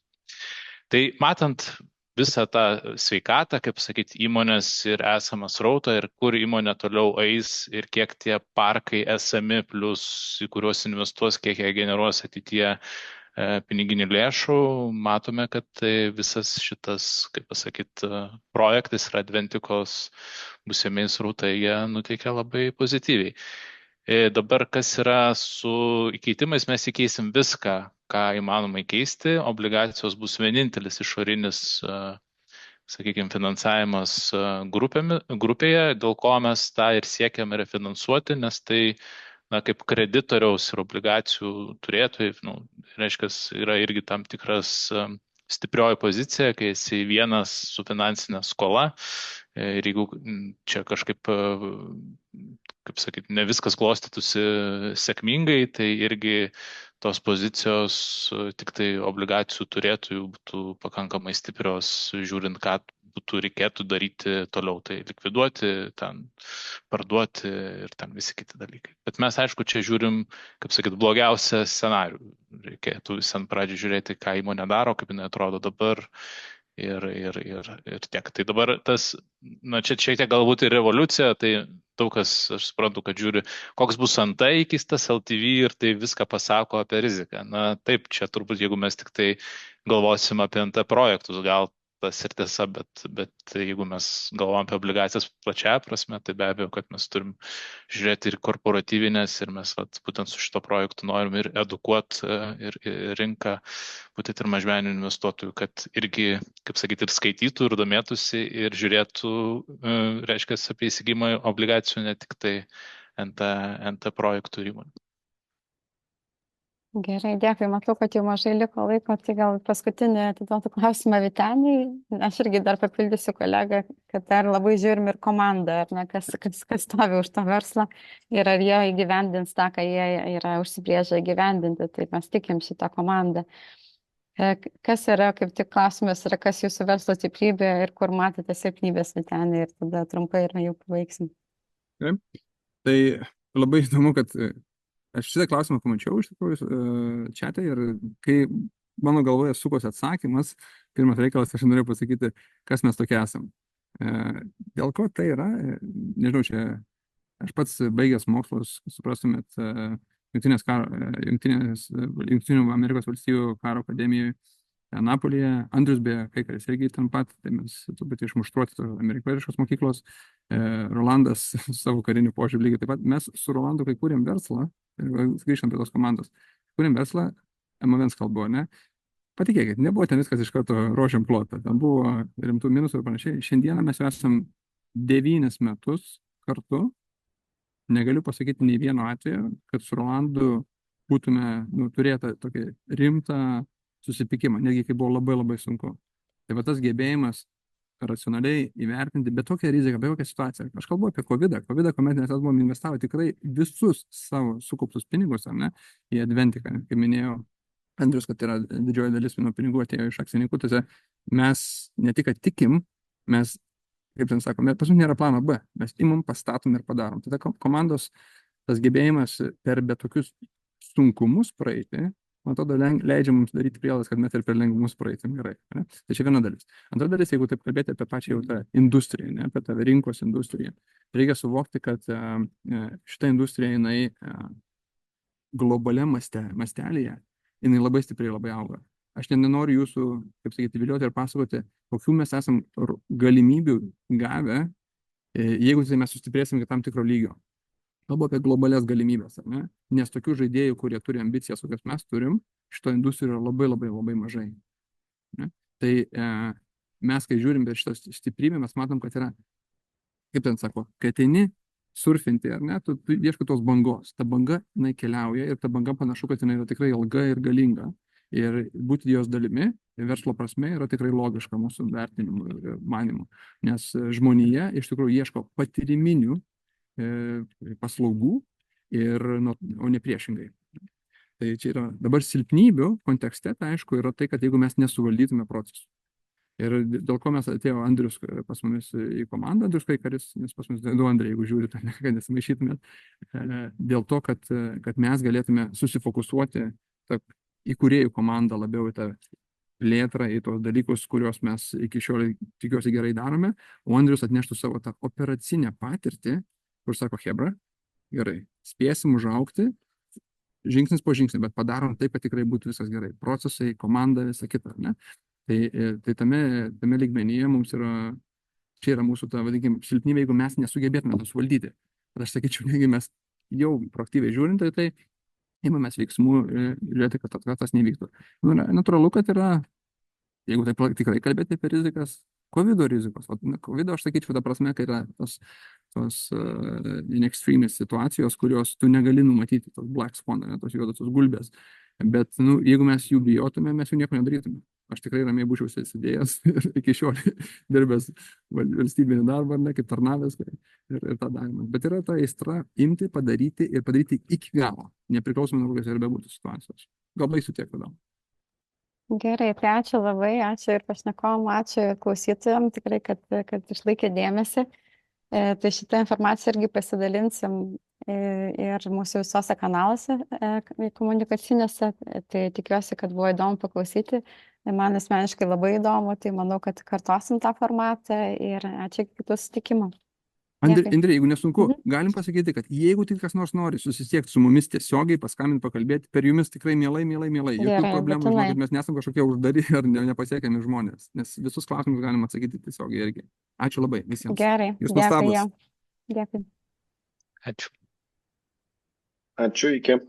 Tai matant visą tą sveikatą, kaip sakyti, įmonės ir esamą srautą ir kur įmonė toliau eis ir kiek tie parkai esami, plus į kuriuos investuos, kiek jie generuos ateityje piniginių lėšų, matome, kad visas šitas, kaip pasakyti, projektas ir Adventikos būsimiai srautai, jie nuteikia labai pozityviai. Dabar kas yra su įkeitimais, mes įkeisim viską, ką įmanoma įkeisti. Obligacijos bus vienintelis išorinis, sakykime, finansavimas grupėje, dėl ko mes tą ir siekiam refinansuoti, nes tai, na, kaip kreditoriaus ir obligacijų turėtojai, reiškia, yra irgi tam tikras stiprioji pozicija, kai esi vienas su finansinė skola ir jeigu čia kažkaip, kaip sakyti, ne viskas klostytųsi sėkmingai, tai irgi tos pozicijos tik tai obligacijų turėtojų būtų pakankamai stiprios, žiūrint, ką reikėtų daryti toliau, tai likviduoti, ten parduoti ir ten visi kiti dalykai. Bet mes, aišku, čia žiūrim, kaip sakyti, blogiausią scenarių. Reikėtų visam pradžiai žiūrėti, ką įmonė daro, kaip jinai atrodo dabar ir tiek. Tai dabar tas, na, čia šiek tiek galbūt ir revoliucija, tai daug kas, aš suprantu, kad žiūri, koks bus NT įkeistas LTV ir tai viską pasako apie riziką. Na taip, čia turbūt, jeigu mes tik tai galvosim apie NT projektus, gal tas ir tiesa, bet jeigu mes galvojam apie obligacijas plačiaja prasme, tai be abejo, kad mes turim žiūrėti ir korporatyvinės ir mes būtent su šito projektu norim ir edukuoti ir rinką, būtent ir mažmeninių investuotojų, kad irgi, kaip sakyti, ir skaitytų, ir domėtųsi, ir žiūrėtų, reiškia, apie įsigymą obligacijų, ne tik tai NT projektų ir įmonių. Gerai, dėkui. Matau, kad jau mažai liko laiko, tai gal paskutinį atiduotų klausimą Vyteniai. Aš irgi dar papildysiu kolegą, kad dar labai žiūrim ir komandą, ar ne, kas stovi už to verslą ir ar jie įgyvendins tą, ką jie yra užsibrėžę įgyvendinti. Tai mes tikim šitą komandą. Kas yra, kaip tik klausimas, yra kas jūsų verslo stiprybė ir kur matėte silpnybės, Vyteniai, ir tada trumpai ir jau pabaigsim. Tai labai įdomu, kad aš šitą klausimą pamačiau iš tikrųjų čiate ir kai mano galvoje sukosi atsakymas, pirmas reikalas, aš norėjau pasakyti, kas mes tokie esam. Dėl ko tai yra, nežinau, čia aš pats baigęs mokslus, suprastumėt, Jungtinių Amerikos valstijų karo akademijoje Napolyje, Andrius beje, kai kuris irgi ten pat, tai mes truputį išmuštruoti amerikoniškos mokyklos, Rolandas savo karinių požiūrį lygiai taip pat. Mes su Rolandu kai kūrėm verslą, grįžtant prie tos komandos, kūrėm verslą, M1 kalbu, ne? Patikėkit, nebuvo ten viskas iš karto rožiam plotą, ten buvo rimtų minusų ir panašiai. Šiandieną mes jau esam 9 metus kartu, negaliu pasakyti nei vieno atveju, kad su Rolandu būtume turėję tokį rimtą susipykimą, netgi kai buvo labai labai sunku. Tai va tas gebėjimas racionaliai įvertinti, bet tokią riziką, bet kokią situaciją. Aš kalbu apie COVID-ą, kuomet mes buvom investavę tikrai visus savo sukauptus pinigus, ar ne, į Adventiką, kaip minėjau Andrius, kad yra didžioji dalis mano pinigų atėjo iš akcininkų, tai mes ne tik kad tikim, mes, kaip ten sakome, pas mus nėra plano B, mes imam, pastatom ir padarom. Tai komandos tas gebėjimas per bet tokius sunkumus praeiti, man atrodo, leidžia mums daryti prielaidas, kad mes ir per lengvumus praeitim gerai. Ne? Tai čia viena dalis. Antra dalis, jeigu taip kalbėti apie pačią jau tą industriją, ne? Apie tą rinkos industriją, reikia suvokti, kad šita industrija, jinai globaliam mastelėje, jinai labai stipriai labai auga. Aš nenoriu jūsų, kaip sakyti, vilioti ir pasakoti, kokių mes esam galimybių gavę, jeigu tai mes sustiprėsim iki tam tikro lygio. Kalbu apie globalias galimybės, ne? Nes tokių žaidėjų, kurie turi ambicijas, kokias mes turim, šito industrijoje yra labai labai labai mažai. Ne? Tai mes, kai žiūrim per šitą stiprybę, mes matom, kad yra, kaip ten sako, kai ateini surfinti, ar ne, tu ieškai tos bangos. Ta banga, jinai keliauja ir ta banga panašu, kad jinai yra tikrai ilga ir galinga. Ir būti jos dalimi, verslo prasme, yra tikrai logiška mūsų vertinimu ir manimu. Nes žmonija iš tikrųjų ieško patyriminių paslaugų, o ne priešingai. Tai čia yra dabar silpnybių kontekste, tai aišku, yra tai, kad jeigu mes nesuvaldytume procesų. Ir dėl ko mes atėjo Andrius pas mumis į komandą, Andrius Kaikaris, nes pas mumis du Andrei, jeigu žiūrite, kad nesimaišytumėt, dėl to, kad mes galėtume susifokusuoti į kūrėjų komandą labiau į tą plėtrą, į tos dalykus, kuriuos mes iki šiol tikiuosi gerai darome, o Andrius atneštų savo tą operacinę patirtį, kur sako, hebra, gerai, spėsim užaugti, žingsnis po žingsnį, bet padarom taip, kad tikrai būtų viskas gerai. Procesai, komanda, visa kita, ne? Tai tame lygmenyje mums yra, čia yra mūsų ta, vadinkim, silpnybė, jeigu mes nesugebėtume to suvaldyti. Bet aš sakyčiau, jeigu mes jau proaktyviai žiūrint, tai imamės veiksmų, žiūrėti, kad tas nevyktų. Natūralu, kad yra, jeigu taip tikrai kalbėti apie rizikas, COVID rizikos. COVID, aš sakyčiau, ta prasme, kai yra tos in extremis situacijos, kurios tu negali numatyti, tos black swan, tos juodosios gulbės. Bet, jeigu mes jų bijotume, mes jų nieko nedarytume. Aš tikrai ramiai būčiau sėdėjęs ir iki šiol dirbęs valstybinį darbą, ne, kaip tarnavęs ir tą darymą. Bet yra ta aistra imti, padaryti ir padaryti iki galo, nepriklausomai nuo kokios ir bebūtų situacijos. Gal baigsiu tiek tada. Gerai, tai ačiū labai, ačiū ir pašnekovam, ačiū klausytojams, tikrai, kad išlaikė dėmesį. Tai šitą informaciją irgi pasidalinsim ir mūsų visose kanaluose komunikacinėse. Tai tikiuosi, kad buvo įdomu paklausyti. Man asmeniškai labai įdomu, tai manau, kad kartosim tą formatą ir ačiū iki kitų susitikimų. Dėkui. Indrė, jeigu nesunku, Mhm. galim pasakyti, kad jeigu tik kas nors nori susisiekti su mumis tiesiogiai, paskambinti, pakalbėti, per jumis tikrai mielai. Jokių Gerai, problemų, būtinai. žinokit, mes nesam kažkokie uždari ar nepasiekiami žmonės, nes visus klausimus galim atsakyti tiesiogiai irgi. Ačiū labai visiems. Gerai, Jūs dėkui. nuostabūs. Jo. Dėkui. Ačiū. Ačiū, iki.